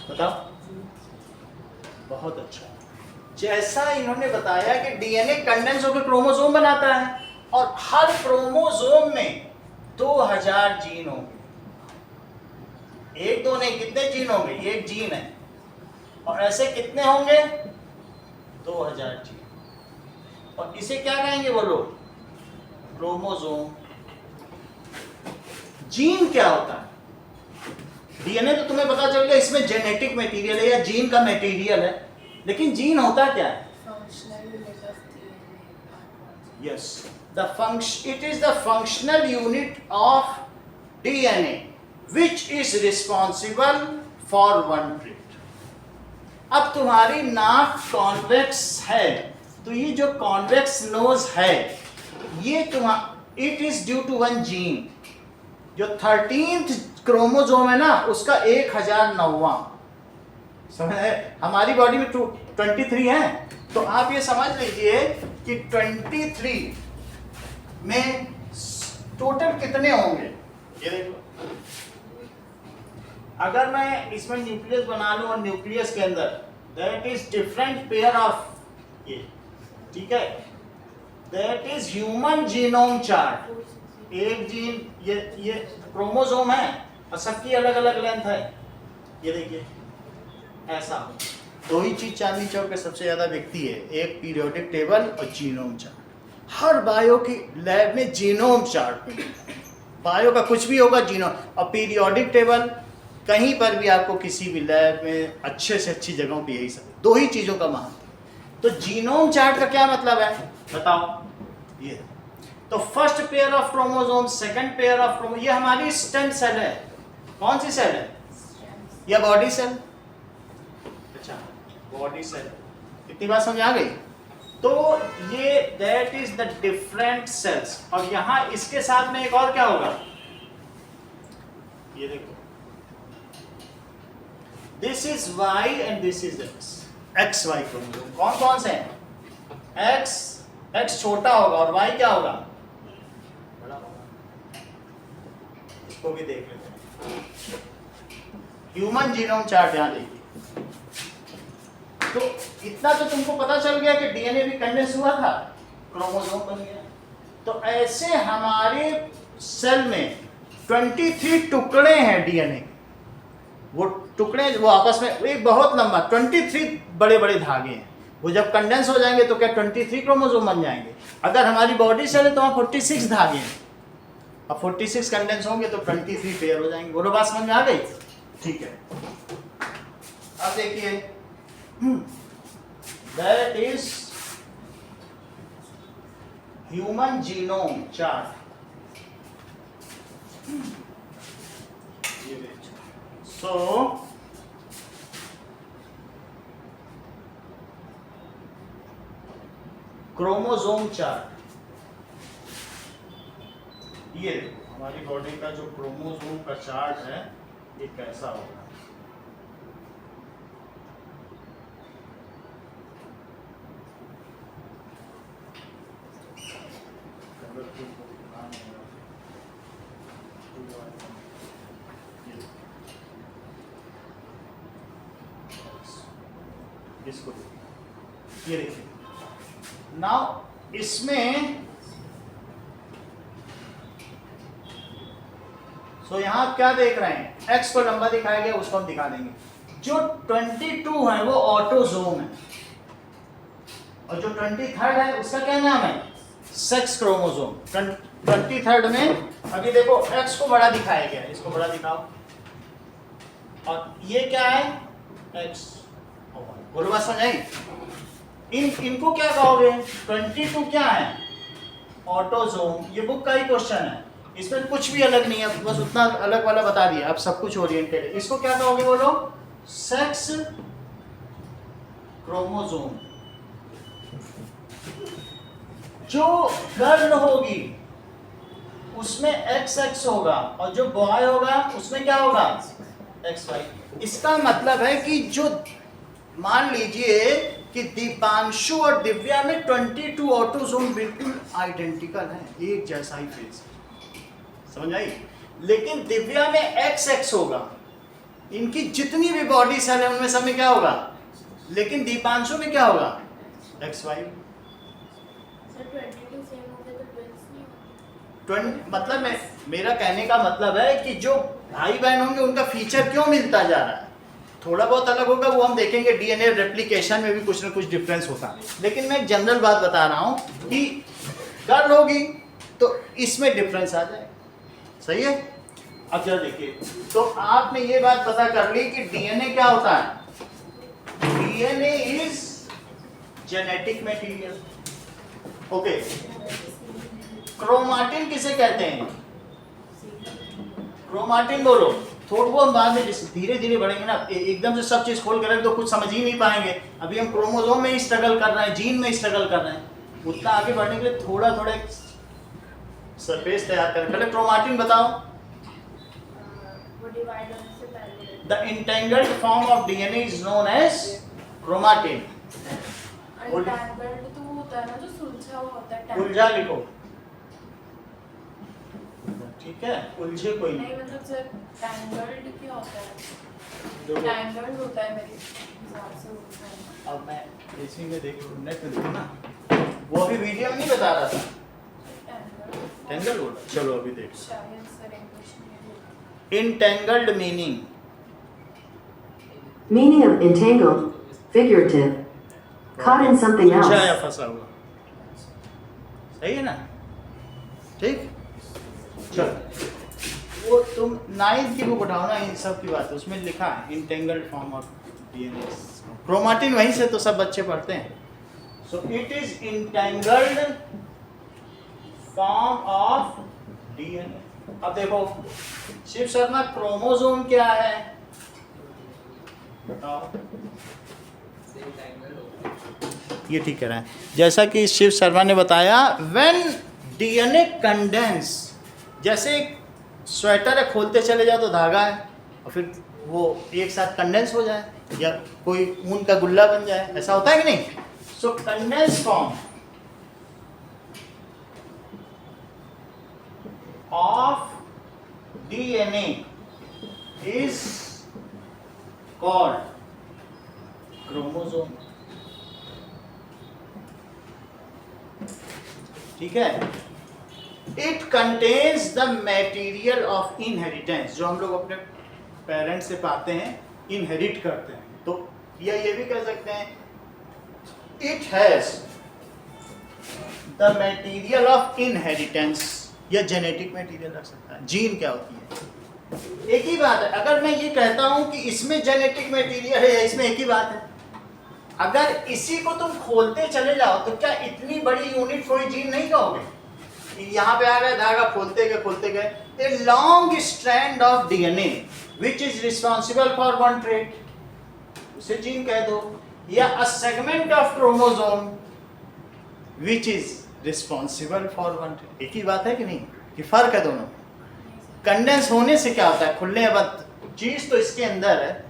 बताओ। बहुत अच्छा। जैसा इन्होंने बताया कि डीएनए कंडेंस होकर क्रोमोसोम बनाता है और हर क्रोमोसोम में 2000 जीन होंगे। एक दो नहीं, कितने जीन होंगे? एक जीन है और ऐसे कितने होंगे? 2000 जीन। और इसे क्या कहेंगे वो लोग? क्रोमोसोम। जीन क्या होता है? डीएनए तो तुम्हें पता चल गया इसमें जेनेटिक मटेरियल है या जीन का मटेरियल है, लेकिन जीन होता क्या है? Yes, it is the functional unit of DNA which is responsible for one trait. अब तुम्हारी नाक कॉन्वेक्स है, तो ये जो कॉन्वेक्स नोज है ये it is due to one gene. जो 13th क्रोमोसोम है ना उसका 1009वां, समझ है? हमारी बॉडी में 23 है, तो आप ये समझ लीजिए कि 23 में टोटल कितने होंगे। ये देखो, अगर मैं इसमें न्यूक्लियस बना लूं और न्यूक्लियस के अंदर that is different pair of ये, ठीक है, that is human genome chart. एक जीन ये क्रोमोसोम है और सबकी अलग अलग लेंथ है। ये देखिए ऐसा दो ही चीज चांदनी चौक पे सबसे ज्यादा बिकती है, एक पीरियोडिक टेबल और जीनोम चार्ट। हर बायो की लैब में जीनोम चार्ट में बायो का कुछ भी होगा जीनोम, और पीरियोडिक टेबल कहीं पर भी आपको किसी भी लैब में अच्छे से अच्छी जगहों पे यही सब दो ही चीजों का महत्व। तो जीनोम चार्ट का क्या मतलब है बताओ? ये तो first pair of chromosome, second pair of chromosome, ये हमारी स्टेम सेल है। कौन सी सेल है? या बॉडी सेल? अच्छा, बॉडी सेल। इतनी बात समझ आ गई? तो ये that is the different cells, और यहां इसके साथ में एक और क्या होगा? ये देखो, this is Y and this is X, X Y chromosome. कौन कौन से हैं? एक्स छोटा होगा और वाई क्या होगा? बड़ा होगा। इसको भी देख लेते हैं। ह्यूमन जीनोम चार्ट यहां देखिए। तो इतना तो तुमको पता चल गया कि डीएनए भी कंडेंस हुआ था, क्रोमोसोम बन गया। तो ऐसे हमारे सेल में 23 टुकड़े हैं डीएनए। वो टुकड़े वो आपस में एक बहुत लंबा 23 बड़े बड़े धागे हैं। वो जब कंडेंस हो जाएंगे तो क्या 23 क्रोमोसोम बन जाएंगे? अगर हमारी बॉडी सेल है तो वहाँ 46 धागे हैं, अब 46 कंडेंस होंगे तो 23 पेयर हो जाएंगे। बोलो बात समझ में आ गई? ठीक है, अब देखिए, that is human genome chart. So chromosome chart, ये देखो हमारी बॉडी का जो क्रोमोसोम का चार्ट है ये कैसा होगा। इसको ये देखिए, नाउ इसमें सो यहां आप क्या देख रहे हैं? एक्स को लंबा दिखाया गया, उसको हम दिखा देंगे। जो 22 है वो ऑटोसोम है, और जो 23rd है उसका क्या नाम है? Sex chromosome. 23rd में अभी देखो एक्स को बड़ा दिखाया गया, इसको बड़ा दिखाओ, और ये क्या है? एक्स। बोलो बात समझ आई? इनको क्या कहोगे? 22 क्या है? ऑटोसोम। ये बुक का ही क्वेश्चन है, इसमें कुछ भी अलग नहीं है, बस उतना अलग वाला बता दिया, अब सब कुछ ओरिएंटेड है। इसको क्या कहोगे बोलो? Sex chromosome. जो गर्ल होगी उसमें XX होगा, और जो बॉय होगा उसमें क्या होगा? XY। इसका मतलब है कि जो मान लीजिए कि दीपांशु और दिव्या में 22 ऑटोसोम बिल्कुल आइडेंटिकल है, एक जैसा ही फेस। समझ आई? लेकिन दिव्या में XX होगा, इनकी जितनी भी बॉडी सेल है उनमें सब में क्या होगा, लेकिन दीपांशु में क्या होगा, XY। मतलब मेरा कहने का मतलब है कि जो भाई बहन होंगे उनका फीचर क्यों मिलता जा रहा है, थोड़ा बहुत अलग होगा वो हम देखेंगे, डीएनए रेप्लिकेशन में भी कुछ ना कुछ डिफरेंस होता है, लेकिन मैं एक जनरल बात बता रहा हूँ कि गर्ल होगी तो इसमें डिफरेंस आ जाए। सही है? अब जरा देखिए, तो आपने ये बात पता कर ली कि डीएनए क्या होता है, DNA is genetic material. Okay, chromatin किसे कहते हैं, क्रोमाटिन बोलो, थोड़ा वो हम बाद में धीरे धीरे बढ़ेंगे ना, एकदम से सब चीज खोल कर तो कुछ समझ ही नहीं पाएंगे। अभी हम क्रोमोसोम में ही स्ट्रगल कर रहे हैं, जीन में स्ट्रगल कर रहे हैं, उतना आगे बढ़ने के लिए थोड़ा थोड़ा सरफेस तैयार करें। पहले क्रोमाटिन बताओ। The entangled form of DNA is known as chromatin. Untangled तो होता है ना, जो सुलझा हुआ होता है, उलझा लिखो, ठीक है, उलझे कोई नहीं, मतलब जब टैंगल्ड क्या होता है, टैंगल्ड होता है मेरे हिसाब से होता है। अब मैं इसी में देख नेट में देखो ना, वो अभी वीडियो में नहीं बता रहा था, टेंगल बोला, चलो अभी देखो। शायद सर इंग्लिश में entangled meaning, Meaning of entangled, figurative, caught in something उलझा या else. फंसा हुआ, सही है ना? ठीक, चलो वो तुम 9th की बुक उठाओ ना, इन सब की बात है, उसमें लिखा है entangled form of DNA, chromatin वहीं से तो सब बच्चे पढ़ते हैं। So it is entangled form of DNA. अब देखो शिव शर्मा, क्रोमोसोम क्या है बताओ? ये ठीक कह रहा है, जैसा कि शिव शर्मा ने बताया, व्हेन डीएनए कंडेंस, जैसे एक स्वेटर है, खोलते चले जाओ तो धागा है और फिर वो एक साथ कंडेंस हो जाए या कोई ऊन का गुल्ला बन जाए, ऐसा होता है कि नहीं? So condense form of DNA is called chromosome. ठीक है? It contains the material of inheritance, जो हम लोग अपने पेरेंट्स से पाते हैं, इनहेरिट करते हैं, तो या ये भी कह सकते हैं it has the material of inheritance, या जेनेटिक मटेरियल रख सकता है। जीन क्या होती है? एक ही बात है। अगर मैं ये कहता हूं कि इसमें जेनेटिक मटेरियल है या इसमें, एक ही बात है। अगर इसी को तुम खोलते चले जाओ तो क्या इतनी बड़ी यूनिट कोई जीन नहीं कहोगे? यहाँ पे आ गया धागा, खोलते गए, a long strand of DNA which is responsible for one trait, उसे जीन कह दो, या a segment of chromosome which is responsible for one trait. एक ही बात है कि नहीं, कि फर्क है दोनों? कंडेंस होने से क्या होता है, खुलने के बाद चीज तो इसके अंदर है,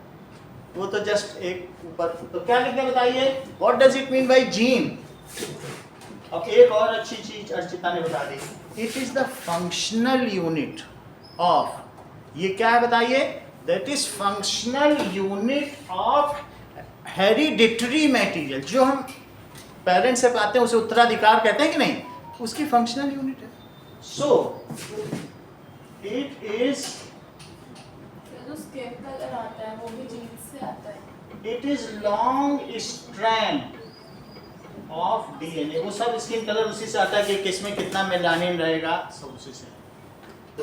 वो तो जस्ट एक ऊपर। तो क्या लिखते बताइए, what does it mean by gene? अब एक और अच्छी चीज अर्चिता ने बता दी, it is the functional unit of, ये क्या है बताइए? That is functional unit of hereditary material, जो हम पेरेंट्स से पाते हैं उसे उत्तराधिकार कहते हैं कि नहीं, उसकी फंक्शनल यूनिट है। सो इट इज, जो स्किन कलर आता है वो भी जीन्स से आता है। It is long strand of DNA, वो सब स्किन कलर उसी से आता है कि किसमें कितना मेलानिन रहेगा, सब उसी से।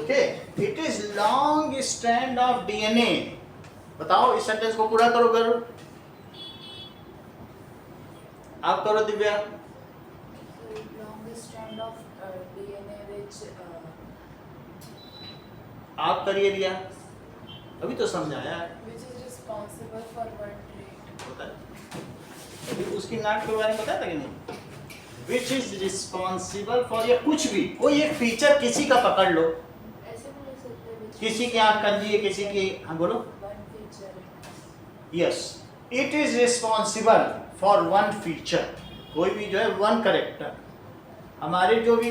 Okay, it is long strand of DNA. बताओ इस सेंटेंस को पूरा करो, आप करो Divya. Long strand of DNA which, आप करिए दिया, अभी तो समझाया which is responsible for one trait. होता है। अभी उसकी नाक के बारे में बताया था कि नहीं? विच इज रिस्पॉन्सिबल फॉर, या कुछ भी, कोई एक फीचर किसी का पकड़ लो, ऐसे बोल सकते हैं which किसी की आंख कर दी, किसी की, हाँ बोलो, one feature। Yes, it is responsible for one feature, कोई भी जो है वन करेक्टर, हमारे जो भी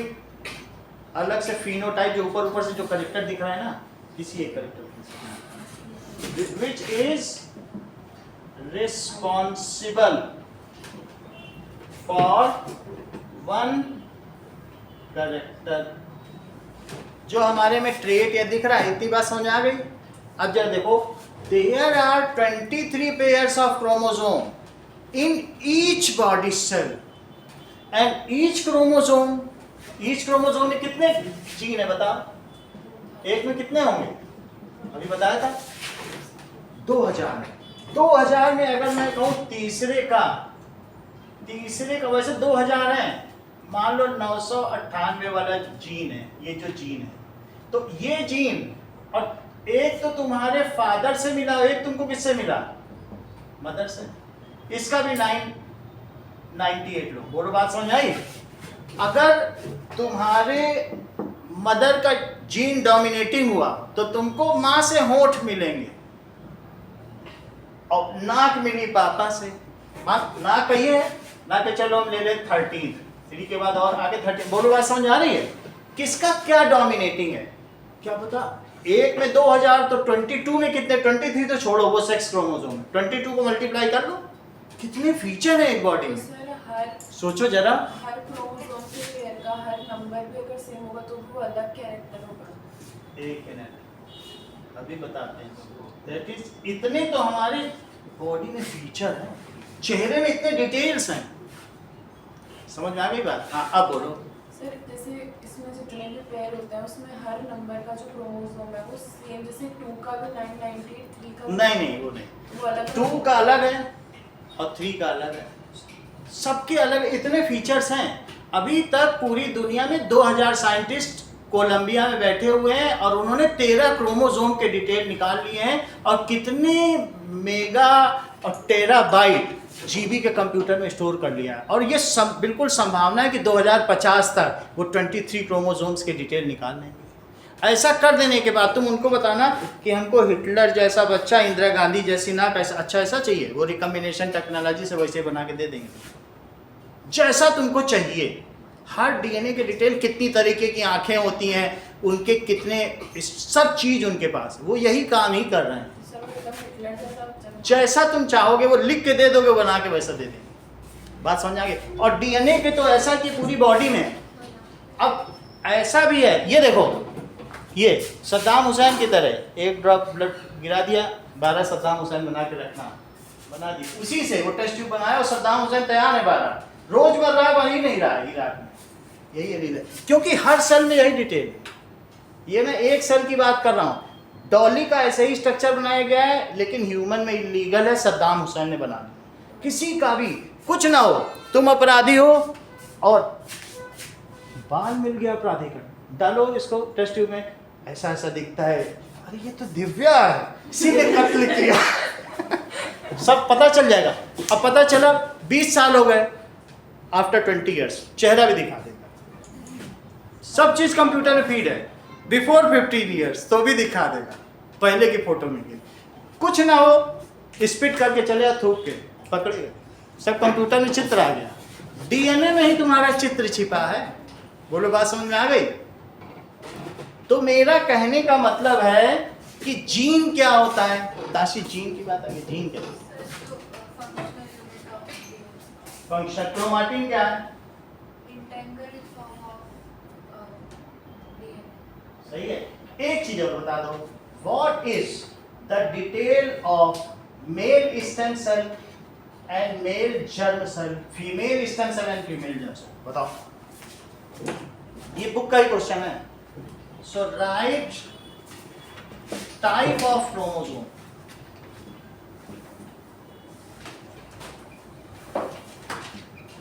अलग से फिनोटाइप जो ऊपर ऊपर से जो करेक्टर दिख रहा है ना, किसी एक character which is responsible for one character. जो हमारे में ट्रेट या दिख रहा है, इतनी बात समझ आ गई। अब जरा देखो, there are 23 pairs of chromosome in each body cell and each chromosome में कितने जीन है बताओ? एक में कितने होंगे? अभी बताया था 2000 में। 2000 में अगर मैं कहूं तीसरे का वैसे 2000 है, मान लो 998 वाला जीन है, ये जो जीन है, तो ये जीन और एक तो तुम्हारे फादर से मिला, एक तुमको किससे मिला? मदर से। इसका भी 998 लो। बोलो बात समझ आई? अगर तुम्हारे मदर का जीन डोमिनेटिंग हुआ तो तुमको मां से होंठ मिलेंगे और नाक मिली पापा से। नाक कही है, नाक चलो हम ले ले 13, 3 के बाद और आगे 13। बोलो बात समझ आ रही है? किसका क्या डोमिनेटिंग है क्या पता? एक में 2000 तो 22 में कितने? 23 तो छोड़ो, वो सेक्स क्रोमोसोम। 22 को मल्टीप्लाई कर लो, कितने फीचर है एक बॉडी में। सोचो जरा, हर क्रोमोसोम के पेयर का हर नंबर भी अगर सेम होगा तो वो अलग कैरेक्टर होगा। एक मिनट अभी बताते हैं। दैट इज इतने तो हमारी बॉडी में फीचर है, चेहरे में इतने डिटेल्स हैं। समझ में आ गई बात? हाँ अब बोलो सर। जैसे इसमें जितने भी पेयर होते हैं उसमें हर नंबर का जो क्रोमोसोम है वो सेम, जैसे 2 का भी 998, 3 का नहीं वो नहीं, वो अलग 2 का अलग है और 3 का अलग है, सबके अलग इतने फीचर्स हैं। अभी तक पूरी दुनिया में 2000 साइंटिस्ट कोलंबिया में बैठे हुए हैं और उन्होंने 13 क्रोमोसोम के डिटेल निकाल लिए हैं और कितने मेगा और टेराबाइट जीबी के कंप्यूटर में स्टोर कर लिया है। और ये बिल्कुल संभावना है कि 2050 तक वो 23 क्रोमोसोम्स के डिटेल निकाल लेंगे। ऐसा कर देने के बाद तुम उनको बताना कि हमको हिटलर जैसा बच्चा, इंदिरा गांधी जैसी नाक, ऐसा अच्छा ऐसा चाहिए, वो रिकम्बिनेशन टेक्नोलॉजी से वैसे बना के दे देंगे जैसा तुमको चाहिए। हर डीएनए के डिटेल, कितनी तरीके की आंखें होती हैं, उनके कितने, सब चीज़ उनके पास, वो यही काम ही कर रहे हैं। जैसा तुम चाहोगे वो लिख के दे दोगे, बना के वैसा दे देंगे। बात समझ आ गई? और डीएनए के तो ऐसा कि पूरी बॉडी में। अब ऐसा भी है, ये देखो, ये सद्दाम हुसैन की तरह एक ड्रॉप ब्लड गिरा दिया, 12 सद्दाम हुसैन बना के रखना, बना दी उसी से। वो टेस्ट ट्यूब बनाया और सद्दाम हुसैन तैयार है 12, रोज मर रहा है, वही नहीं रहा है इराक में। यही है रीजन, क्योंकि हर सेल में यही डिटेल। ये मैं एक सेल की बात कर रहा हूँ। डॉली का ऐसे ही स्ट्रक्चर बनाया गया है, लेकिन ह्यूमन में इलीगल है, सद्दाम हुसैन ने बना दिया। किसी का भी कुछ ना हो, तुम अपराधी हो और बाल मिल गया अपराधी का, डालो इसको टेस्ट ट्यूब में, ऐसा ऐसा दिखता है, अरे ये तो दिव्या है, इसीने कत्ल किया। सब पता चल जाएगा। अब पता चला 20 साल हो गए, आफ्टर 20 ईयर्स चेहरा भी दिखा देगा, सब चीज कंप्यूटर में फीड है। बिफोर 15 ईयर्स तो भी दिखा देगा, पहले की फोटो में। कुछ ना हो, स्पिट करके चले थूक के पकड़ेगा, सब कंप्यूटर में चित्र आ गया। डीएनए में ही तुम्हारा चित्र छिपा है। बोलो बात समझ में आ गई? तो मेरा कहने का मतलब है कि जीन क्या होता है। ताशी जीन की बात आ गई, जीन क्या फंक्शन? क्रोमाटिन क्या है? सही है। एक चीज और बता दो, what is the detail of male stem cell and male germ cell, female stem cell and female germ cell? बताओ, ये बुक का ही क्वेश्चन है। So write type of chromosome,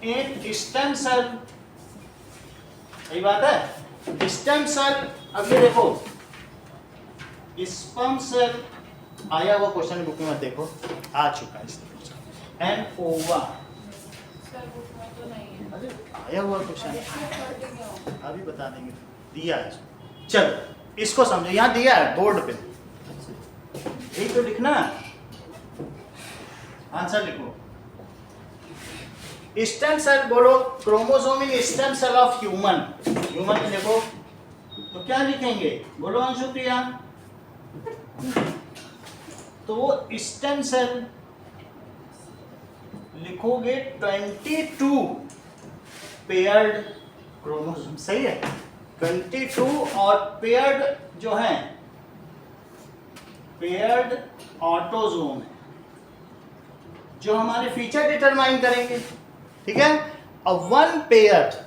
in stem cell, सही बात है। स्टेम सेल, अब ये देखो, स्पर्म सेल आया हुआ क्वेश्चन बुक में, मत देखो, आ चुका है इसलिए। एंड ओवा, अरे आया हुआ क्वेश्चन, अभी बता देंगे, दिया है। चलो इसको समझो, यहाँ दिया है बोर्ड पे, यही तो लिखना, आंसर लिखो। स्टेम सेल बोलो, chromosome in stem cell of human. Human में देखो तो क्या लिखेंगे, बोलो अंशु प्रिया। तो वो स्टेम सेल लिखोगे 22 पेयर्ड क्रोमोसोम, सही है। 22 और पेयर्ड जो है पेयर्ड ऑटोजोम है जो हमारे फीचर डिटरमाइन करेंगे, ठीक है। अब 1 पेयर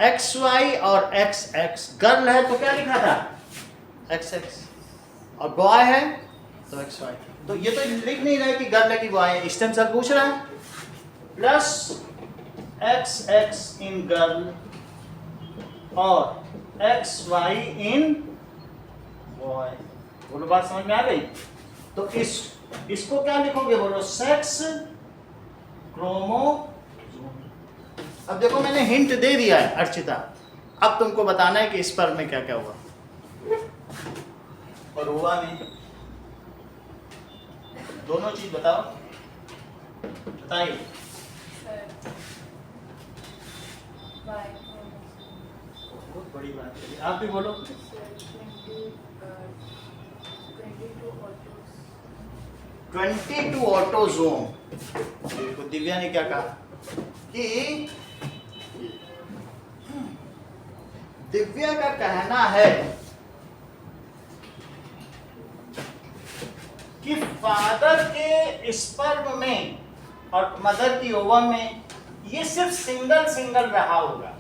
XY और XX, गर्ल है तो क्या लिखा था XX, और बॉय है तो XY। तो ये तो लिख नहीं रहा है कि गर्ल है कि बॉय है, स्टेम सेल पूछ रहा है। प्लस XX इन गर्ल और XY इन बॉय। बोलो बात समझ में आ गई। तो इसको क्या लिखोगे, बोलो सेक्स क्रोमोसोम। अब देखो मैंने हिंट दे दिया है अर्चिता, अब तुमको बताना है कि इस पर में क्या क्या हुआ और हुआ नहीं, दोनों चीज बताओ, बताइए। बहुत बड़ी बात है, आप भी बोलो। 22 ऑटोजोम। देखो दिव्या ने क्या कहा कि दिव्या का कहना है कि फादर के स्पर्म में और मदर की ओवम में ये सिर्फ सिंगल रहा होगा,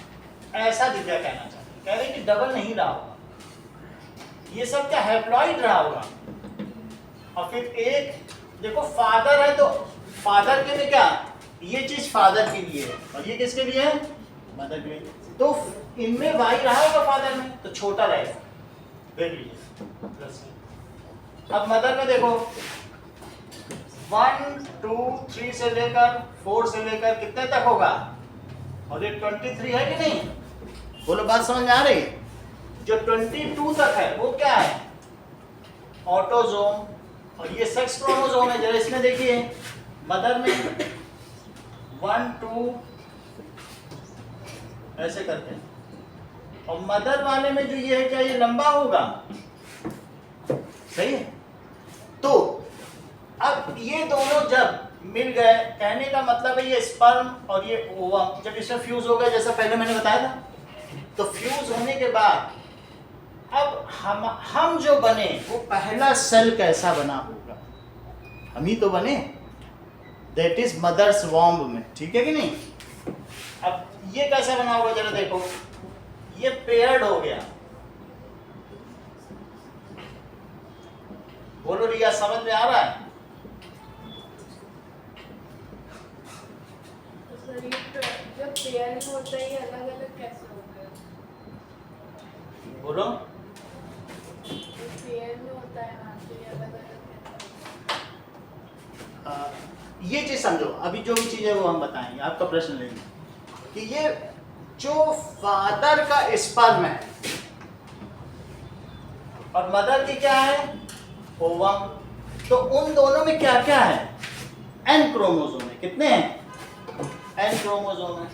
ऐसा दिव्या कहना चाहती है। कह रही कि डबल नहीं रहा होगा, ये सब क्या हैप्लॉइड रहा होगा। और फिर एक देखो फादर है तो फादर के लिए क्या, ये चीज फादर के लिए है और ये किसके लिए है, मदर के लिए। तो इनमें वाई रहा होगा फादर में, तो छोटा रहेगा, देख लीजिए। अब मदर में देखो 1 2 3 से लेकर 4 से लेकर कितने तक होगा, और ये 23 है कि नहीं, बोलो बात समझ में आ रही। जो 22 तक है वो क्या है, ऑटोजोम, और ये सेक्स क्रोमोसोम है। जरा इसमें देखिए मदर में 1 2 ऐसे करके, और मदर वाले में जो ये है क्या ये लंबा होगा, सही है। तो अब ये दोनों जब मिल गए, कहने का मतलब है ये स्पर्म और ये ओवम जब इसमें फ्यूज हो गए, जैसा पहले मैंने बताया था, तो फ्यूज होने के बाद अब हम जो बने वो पहला सेल कैसा बना होगा, हम ही तो बने, दैट इज मदर्स वॉम्ब में, ठीक है कि नहीं। अब ये कैसा बना होगा जरा देखो, ये पेयर्ड हो गया, बोलो रिया समझ में आ रहा है। तो सर ये जब पेयर होता है ये अलग अलग कैसे होता है, बोलो। पेयर में होता है ना, तो ये अलग अलग ये चीज समझो, अभी जो भी चीज है वो हम बताएंगे, आपका प्रश्न लेंगे कि ये जो फादर का स्पर्म है और मदर की क्या है, ओवम, तो उन दोनों में क्या क्या है, एन क्रोमोसोम है। कितने हैं, एन क्रोमोसोम है,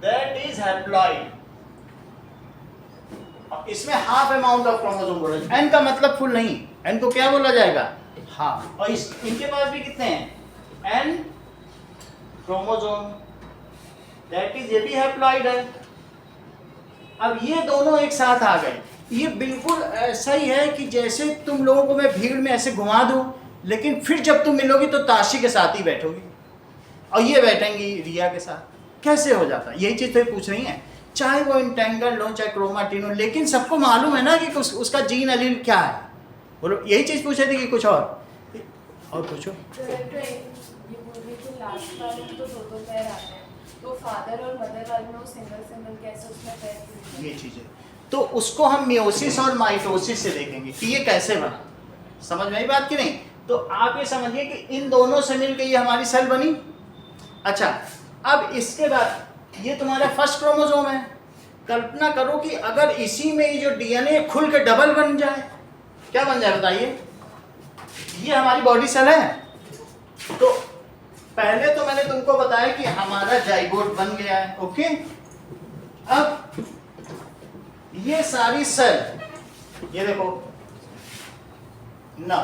दैट इज हैप्लॉइड। इसमें हाफ अमाउंट ऑफ क्रोमोसोम बोला जाए, एन का मतलब फुल नहीं, एन को क्या बोला जाएगा, हाफ। और इनके पास भी कितने हैं, एन क्रोमोसोम, दैट इज ये भी हैप्लॉइड है। अब ये दोनों एक साथ आ गए, ये बिल्कुल ऐसा ही है कि जैसे तुम लोगों को मैं भीड़ में ऐसे घुमा दूं, लेकिन फिर जब तुम मिलोगी तो ताशी के साथ ही बैठोगी और ये बैठेंगी रिया के साथ। कैसे हो जाता है, यही चीज तो पूछ रही है, चाहे वो इंटेंगल्ड हो चाहे क्रोमाटिन हो, लेकिन सबको मालूम है ना कि उसका जीन एलील क्या है। बोलो यही चीज पूछे थी कि कुछ और पूछो। ये बोल रही थी लास्ट वाले में तो दो पैर आते हैं, तो फादर और मदर वाले में वो सिंगल कैसे उसमें पैर, ये चीज है, तो उसको हम मियोसिस और माइटोसिस से देखेंगे कि ये कैसे बना। समझ में आई बात कि नहीं। तो आप ये समझिए कि इन दोनों से मिलकर ये हमारी सेल बनी। अच्छा, अब इसके बाद ये तुम्हारा फर्स्ट क्रोमोसोम है। कल्पना करो कि अगर इसी में ये जो डीएनए खुल के डबल बन जाए, क्या बन जाए बताइए। ये हमारी बॉडी सेल है। तो पहले तो मैंने तुमको बताया कि हमारा जाइगोट बन गया है, ओके। अब ये सारी सेल, ये देखो ना,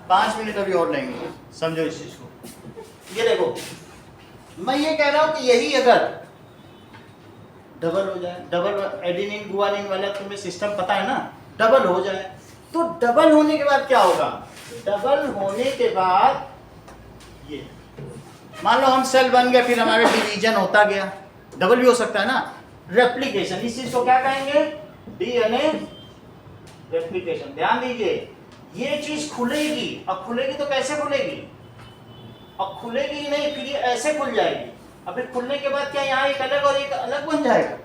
5 मिनट अभी और लेंगे, समझो इस चीज को। ये देखो, मैं ये कह रहा हूं कि यही अगर डबल हो जाए, डबल एडेनिन गुआनिन वाला तुम्हें सिस्टम पता है ना, डबल हो जाए, तो डबल होने के बाद क्या होगा? डबल होने के बाद ये मान लो हम सेल बन गए, फिर हमारे डिवीजन होता गया, डबल भी हो सकता है ना, रेप्लिकेशन, इस चीज को क्या कहेंगे? DNA replication. ध्यान दीजिए, ये चीज खुलेगी, अब खुलेगी तो कैसे खुलेगी? अब खुलेगी ही नहीं, फिर ये ऐसे खुल जाएगी, अब फिर खुलने के बाद क्या यहाँ एक अलग और एक अलग बन जाएगा?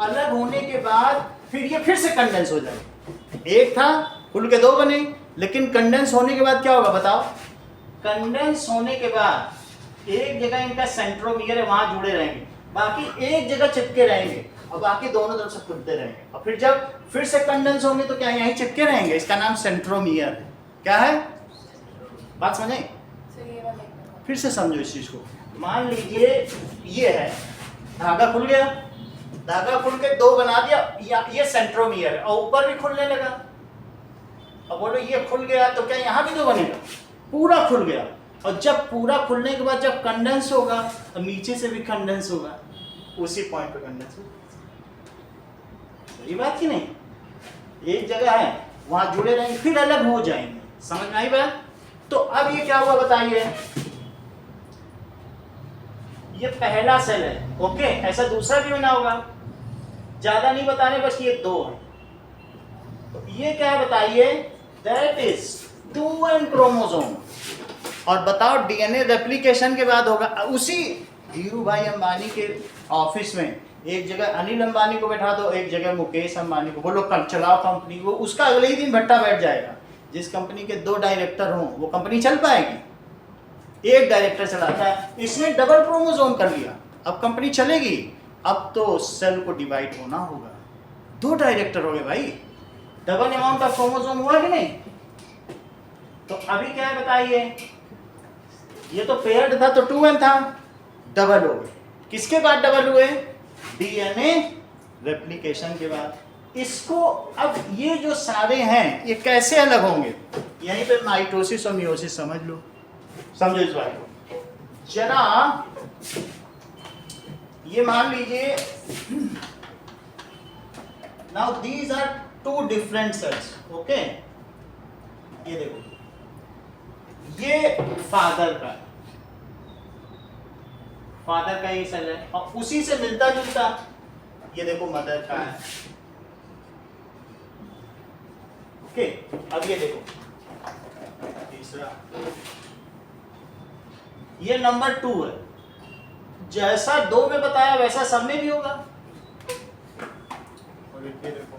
अलग होने के बाद फिर ये फिर से कंडेंस हो जाएगा। एक था, खुल के 2 बने, लेकिन कंडेंस होने के बाद क्या होगा बताओ? कंडेंस होने के बाद एक जगह इनका सेंट्रोमियर है, वहां जुड़े रहेंगे, बाकी एक जगह चिपके रहेंगे, और बाकी दोनों तरफ से खुलते रहेंगे, और फिर जब फिर से कंडेंस होंगे तो क्या यहीं चिपके रहेंगे? इसका नाम सेंट्रोमियर है। क्या है? बात समझे? फिर से समझो इस चीज को। मान लीजिए ये है, धागा खुल गया, धागा खुल के 2 बना दिया, ये सेंट्रोमियर है, और ऊपर भी खुलने लगा। अब बोलो ये खुल गया तो क्या यहाँ भी 2 बनेगा? पूरा खुल गया, और जब पूरा खुलने के बाद जब कंडेंस होगा तो नीचे से भी कंडेंस होगा, उसी पॉइंट पे कंडेंस होगा। सही बात की नहीं? एक जगह है, वहां जुड़े रहेंगे, फिर अलग हो जाएंगे। समझ में आई बात? तो अब ये क्या हुआ बताइए? ये पहला सेल है, ओके, ऐसा दूसरा भी बना होगा, ज्यादा नहीं बता रहे, बस ये 2 है। तो ये क्या है बताइए? That is 2n chromosome. और बताओ डीएनए रेप्लिकेशन के बाद होगा, उसी धीरू भाई अंबानी के ऑफिस में एक जगह अनिल अंबानी को बैठा दो, एक जगह मुकेश अंबानी को, बोलो कल चलाओ कंपनी, वो उसका अगले ही दिन भट्टा बैठ जाएगा। जिस कंपनी के 2 डायरेक्टर हों वो कंपनी चल पाएगी? एक डायरेक्टर चलाता है, इसने डबल क्रोमोसोम कर लिया, अब कंपनी चलेगी? अब तो सेल को डिवाइड होना होगा, 2 डायरेक्टर हो गए भाई, डबल अमाउंट ऑफ क्रोमोसोम हुआ कि नहीं? तो अभी क्या है बताइए? ये तो पेयर्ड था तो 2n था, डबल हो गए। किसके बाद डबल हुए? डीएनए रेप्लिकेशन के बाद। इसको अब ये जो सारे हैं ये कैसे अलग होंगे? यहीं पे माइटोसिस और मियोसिस समझ लो, समझो इस बात को जरा। ये मान लीजिए, now these are 2 different cells, okay. ये देखो, ये फादर का ये सेल है, और उसी से मिलता जुलता ये देखो मदर का है, ओके। अब ये देखो तीसरा, ये नंबर 2 है, जैसा 2 में बताया वैसा सब में भी होगा। और ये देखो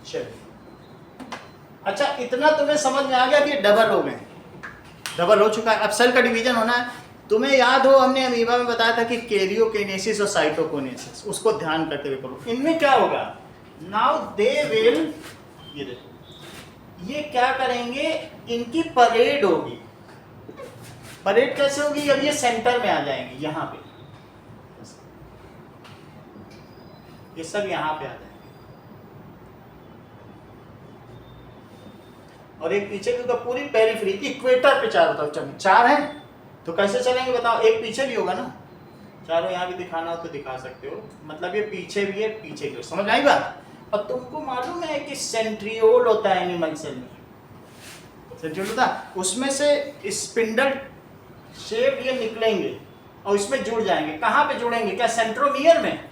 चलिए, अच्छा इतना तुम्हें समझ में आ गया कि डबल हो गए, डबल हो चुका है। अब सेल का डिवीजन होना है। तुम्हें याद हो हमने अमीबा में बताया था कि कैरियोकिनेसिस और साइटोकिनेसिस, उसको ध्यान करते हुए करो। इनमें क्या होगा? नाउ दे विल, ये देखो, ये क्या करेंगे? इनकी परेड होगी। परेड कैसे होगी? अब ये सेंटर में आ जाएंगे, यहाँ पे, ये सब यहाँ पे आ जाएंगे, और एक पीछे भी होगा, पूरी पेरिफेरी, इक्वेटर पे चारों तरफ चलेंगे। 4 है तो कैसे चलेंगे बताओ? एक पीछे भी होगा ना, चारों यहाँ भी दिखाना हो तो दिखा सकते हो, मतलब ये पीछे भी है, पीछे भी। समझ आई बात? और तुमको मालूम है कि सेंट्रियोल होता है एनिमल सेल में, सेंट्रियोल होता है, उसमें से स्पिंडल शेप ये निकलेंगे और इसमें जुड़ जाएंगे। कहाँ पे जुड़ेंगे? क्या सेंट्रोमियर में,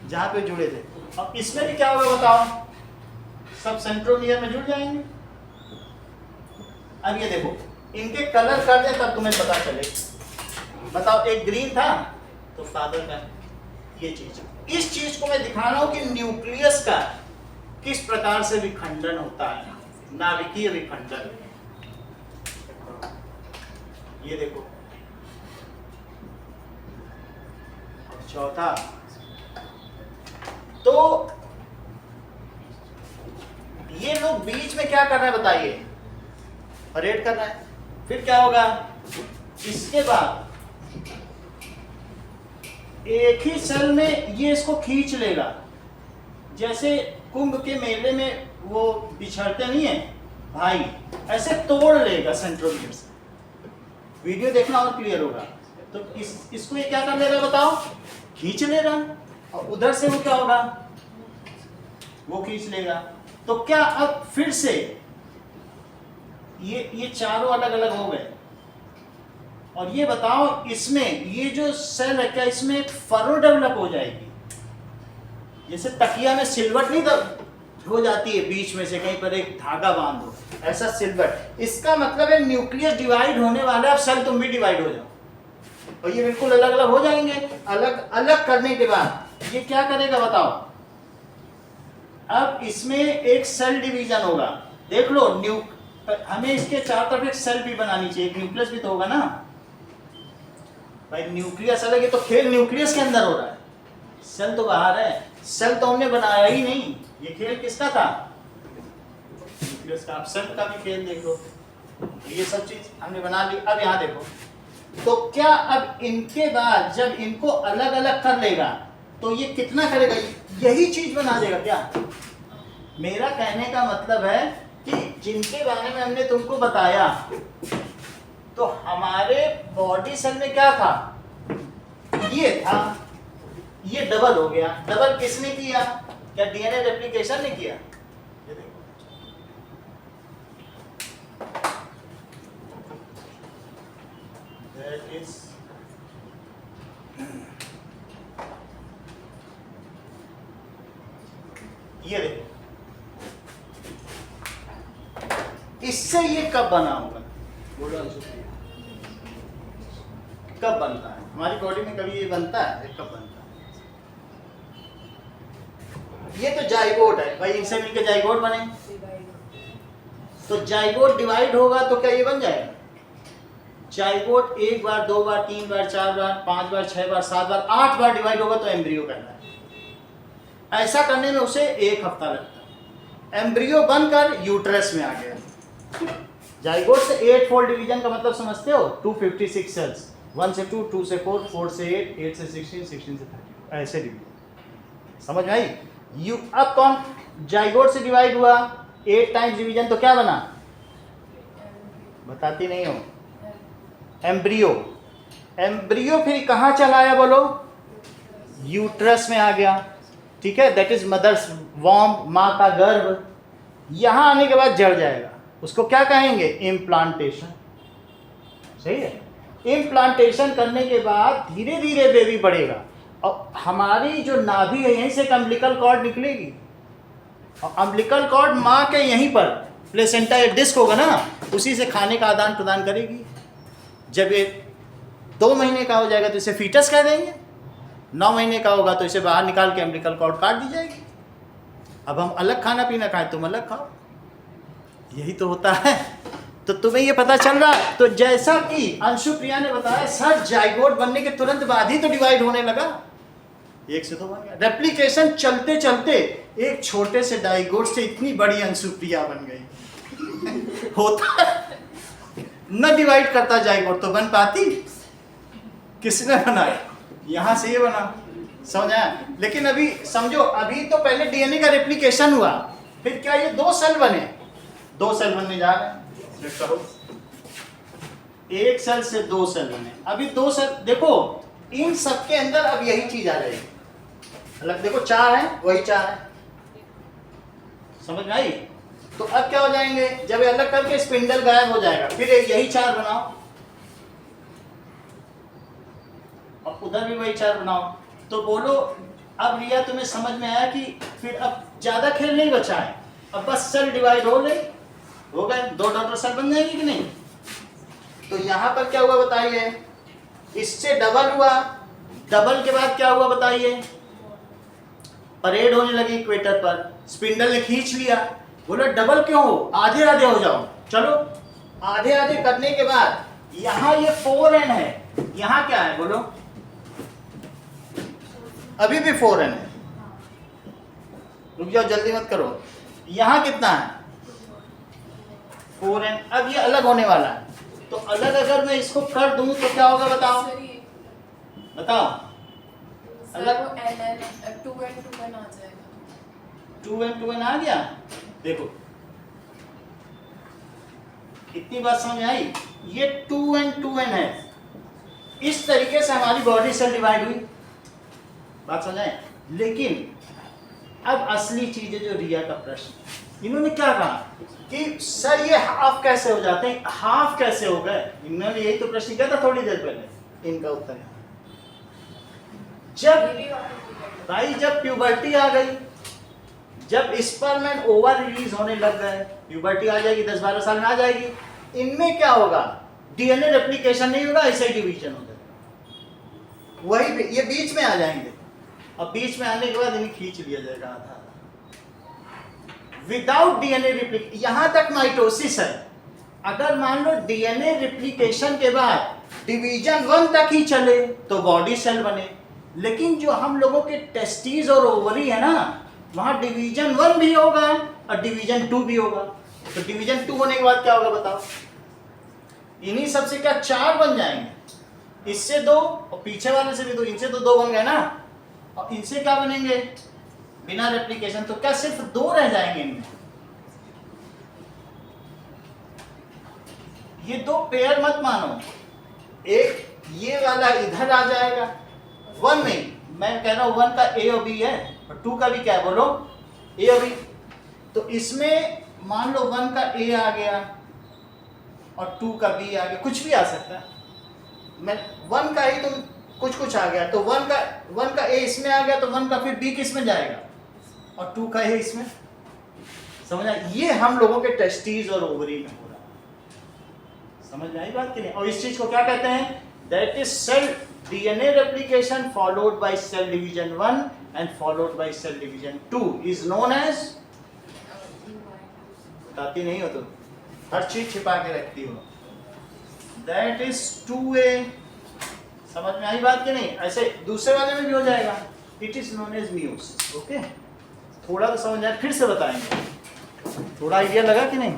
जहाँ पे जुड़े थे। और इसमें भी क्या होगा बताओ? सब सेंट्रोमियर में जुड़ जाएंगे। अब ये देखो, इनके कलर कर दे तब तुम्हें पता चले। बताओ, एक ग्रीन था तो फादर का, ये चीज, इस चीज को मैं दिखा रहा हूं कि न्यूक्लियस का किस प्रकार से विखंडन होता है, नाभिकीय विखंडन। ये देखो, चौथा, तो ये लोग इसमें क्या करना है बताइए, परेड करना है। फिर क्या होगा, इसके बाद एक ही सेल में ये इसको खींच लेगा, जैसे कुंभ के मेले में वो बिछड़ते नहीं है भाई, ऐसे तोड़ लेगा सेंट्रोमियर से। वीडियो देखना और क्लियर होगा। तो इसको ये क्या कर ले रहा है बताओ, खींच ले रहा, और उधर से वो क्या होगा, वो खींच लेगा। तो क्या अब फिर से ये चारों अलग अलग हो गए। और ये बताओ इसमें ये जो सेल है, क्या इसमें एक फरो डेवलप हो जाएगी, जैसे तकिया में सिलवट नहीं हो जाती है, बीच में से कहीं पर एक धागा बांध दो, ऐसा सिलवट। इसका मतलब है न्यूक्लियस डिवाइड होने वाला है, अब सेल तुम भी डिवाइड हो जाओ, और ये बिल्कुल अलग अलग हो जाएंगे। अलग अलग करने के बाद ये क्या करेगा बताओ, अब इसमें एक सेल डिवीजन होगा। देख लो, हमें इसके चारों तरफ एक सेल भी बनानी चाहिए, एक न्यूक्लियस भी तो होगा ना भाई। न्यूक्लियस अलग है तो खेल न्यूक्लियस के अंदर हो रहा है, सेल तो बाहर है। सेल तो हमने बनाया ही नहीं, ये खेल किसका था, न्यूक्लियस का। आप सेल का भी खेल देख लो, ये सब चीज हमने बना ली। अब यहाँ देखो, तो क्या अब इनके बाद जब इनको अलग अलग कर लेगा तो ये कितना करेगा, यही चीज बना देगा क्या। मेरा कहने का मतलब है कि जिनके बारे में हमने तुमको बताया, तो हमारे बॉडी सेल में क्या था, ये था, ये डबल हो गया। डबल किसने किया, क्या डीएनए रेप्लिकेशन ने किया। ये देखो, that is ये देखो, इससे ये कब बना होगा, बोलो कब बनता है हमारी बॉडी में, कभी ये बनता है, कब बनता है। ये तो जाइगोट है भाई, इनसे मिलकर जाइगोट बने, तो जाइगोट डिवाइड होगा तो क्या ये बन जाएगा। जाइगोट एक बार, दो बार, तीन बार, चार बार, पांच बार, छह बार, सात बार, 8 बार डिवाइड होगा तो एम्ब्रियो कहलाता है। ऐसा करने में उसे 1 हफ्ता लगता है। एम्ब्रियो बनकर यूट्रस में आ गया। जाइगोट से 8 फोल्ड डिवीजन का मतलब समझते हो, 256 सेल्स, 1 से 2, 2 से 4, 4 से 8, 8 से 16, 16 से 30, ऐसे डिवीजन। समझ में आई। यू अब कौन जाइगोट से डिवाइड हुआ, 8 टाइम्स डिवीजन, तो क्या बना, बताती नहीं हो, एम्ब्रियो। एम्ब्रियो फिर कहाँ चला आया बोलो, यूट्रस में आ गया, ठीक है, दैट इज मदर्स वॉर्म, माँ का गर्भ। यहाँ आने के बाद जड़ जाएगा, उसको क्या कहेंगे, इम्प्लांटेशन। सही है। इम्प्लांटेशन करने के बाद धीरे धीरे बेबी बढ़ेगा, और हमारी जो नाभि है यहीं से एक अम्बिलिकल कॉर्ड निकलेगी, और अम्बिलिकल कॉर्ड माँ के यहीं पर प्लेसेंटा या डिस्क होगा ना, उसी से खाने का आदान प्रदान करेगी। जब ये 2 महीने का हो जाएगा तो इसे फीटस कह देंगे, 9 महीने का होगा तो इसे बाहर निकाल के अम्बिलिकल कॉर्ड काट दी जाएगी। अब हम अलग खाना पीना खाएं, तुम अलग खाओ, यही तो होता है। तो तुम्हें ये पता चल रहा है। तो जैसा कि अंशुप्रिया ने बताया, सर जाइगोट बनने के तुरंत बाद ही तो डिवाइड होने लगा, 1 से 2 बन गया। रेप्लिकेशन चलते चलते एक छोटे से डाइगोट से इतनी बड़ी अंशुप्रिया बन गई। होता है न, डिवाइड करता जाइगोट तो बन पाती, किसने बनाया, यहां से ये बना, समझ आया। लेकिन अभी समझो, अभी तो पहले डीएनए का रेप्लिकेशन हुआ, फिर क्या ये 2 सेल बने, 2 सेल बनने जा रहे हैं। करो, 1 सेल से 2 सेल बने, अभी 2 सेल। देखो इन सब के अंदर अब यही चीज आ जाएगी। अलग देखो, 4 है, वही 4 है, समझ में आई। तो अब क्या हो जाएंगे, जब ये अलग करके स्पिंडल गायब हो जाएगा, फिर यही 4 बनाओ, और उधर भी वही 4 बनाओ। तो बोलो अब रिया, तुम्हें समझ में आया कि फिर अब ज्यादा खेल नहीं बचा है, अब बस सेल डिवाइड हो गए, 2 डॉटर सेल बन जाएंगे कि नहीं। तो यहां पर क्या हुआ बताइए, इससे डबल हुआ, डबल के बाद क्या हुआ बताइए, परेड होने लगी इक्वेटर पर, स्पिंडल ने खींच लिया। बोलो डबल क्यों हो, आधे आधे हो जाओ। चलो आधे आधे करने के बाद यहाँ ये 4n है, यहाँ क्या है बोलो, अभी भी 4n है, रुक जाओ जल्दी मत करो। यहाँ कितना है, 4n। अब ये अलग होने वाला है, तो अलग अगर मैं इसको कर दूं तो क्या होगा बताओ, सर ये बताओ। सर अलग- वो NN 2n 2n आ जाएगा। 2n आ गया। देखो कितनी बात समझ में आई, ये 2n है। इस तरीके से हमारी बॉडी सेल डिवाइड हुई, बात समझ आए। लेकिन अब असली चीज है जो रिया का प्रश्न, इन्होंने क्या कहा कि सर ये हाफ कैसे हो जाते हैं, हाफ कैसे हो गए, इन्होंने यही तो प्रश्न किया था थोड़ी देर पहले। इनका उत्तर है जब ये भी वापस भाई जब प्यूबर्टी आ गई, जब स्पर्म एंड ओवर रिलीज होने लग गए, प्यूबर्टी आ जाएगी 10-12 साल में आ जाएगी, इनमें क्या होगा, डीएनए रेप्लिकेशन नहीं होगा, ऐसे ही डिवीजन हो जाएगा। वही पे ये बीच में आ जाएंगे, अब बीच में आने के बाद इन्हें खींच लिया जाएगा आधा विदाउट डीएनए रेप्लिकेशन। यहां तक माइटोसिस है। अगर मान लो डीएनए रेप्लिकेशन के बाद डिवीजन 1 तक ही चले तो बॉडी सेल बने, लेकिन जो हम लोगों के टेस्टिस और ओवरी है ना, वहां डिवीजन 1 भी होगा और डिवीजन 2 भी होगा। तो डिवीजन 2 होने के बाद क्या होगा बताओ, इन्हीं सबसे क्या 4 बन जाएंगे, इससे 2 और पीछे वाले से भी 2, इनसे तो 2 बन गए ना, और इनसे क्या बनेंगे बिना रेप्लिकेशन, तो क्या सिर्फ 2 रह जाएंगे इनमें। ये 2 पेयर मत मानो, एक ये वाला इधर आ जाएगा, 1 नहीं, मैं कह रहा हूं 1 का A और B है और 2 का भी क्या है बोलो, A और B। तो इसमें मान लो 1 का A आ गया और 2 का B आ गया, कुछ भी आ सकता है। मैं 1 का ही तुम कुछ आ गया, तो 1 का A इसमें आ गया, तो 1 का फिर B किस में जाएगा और 2 का A इसमें। समझा, ये हम लोगों के टेस्टिस और ओवरी में हो रहा है। समझ में आई बात कि नहीं। और इस चीज को क्या कहते हैं, that is cell DNA replication followed by cell division 1 and followed by cell division 2 is known as, बताती नहीं हो तुम, हर चीज छिपा के रखती हो, दैट इज 2A। समझ में आई बात कि नहीं। ऐसे दूसरे वाले में भी हो जाएगा, it is known as meiosis. Okay, थोड़ा तो समझ आया, फिर से बताएंगे, थोड़ा आइडिया लगा कि नहीं।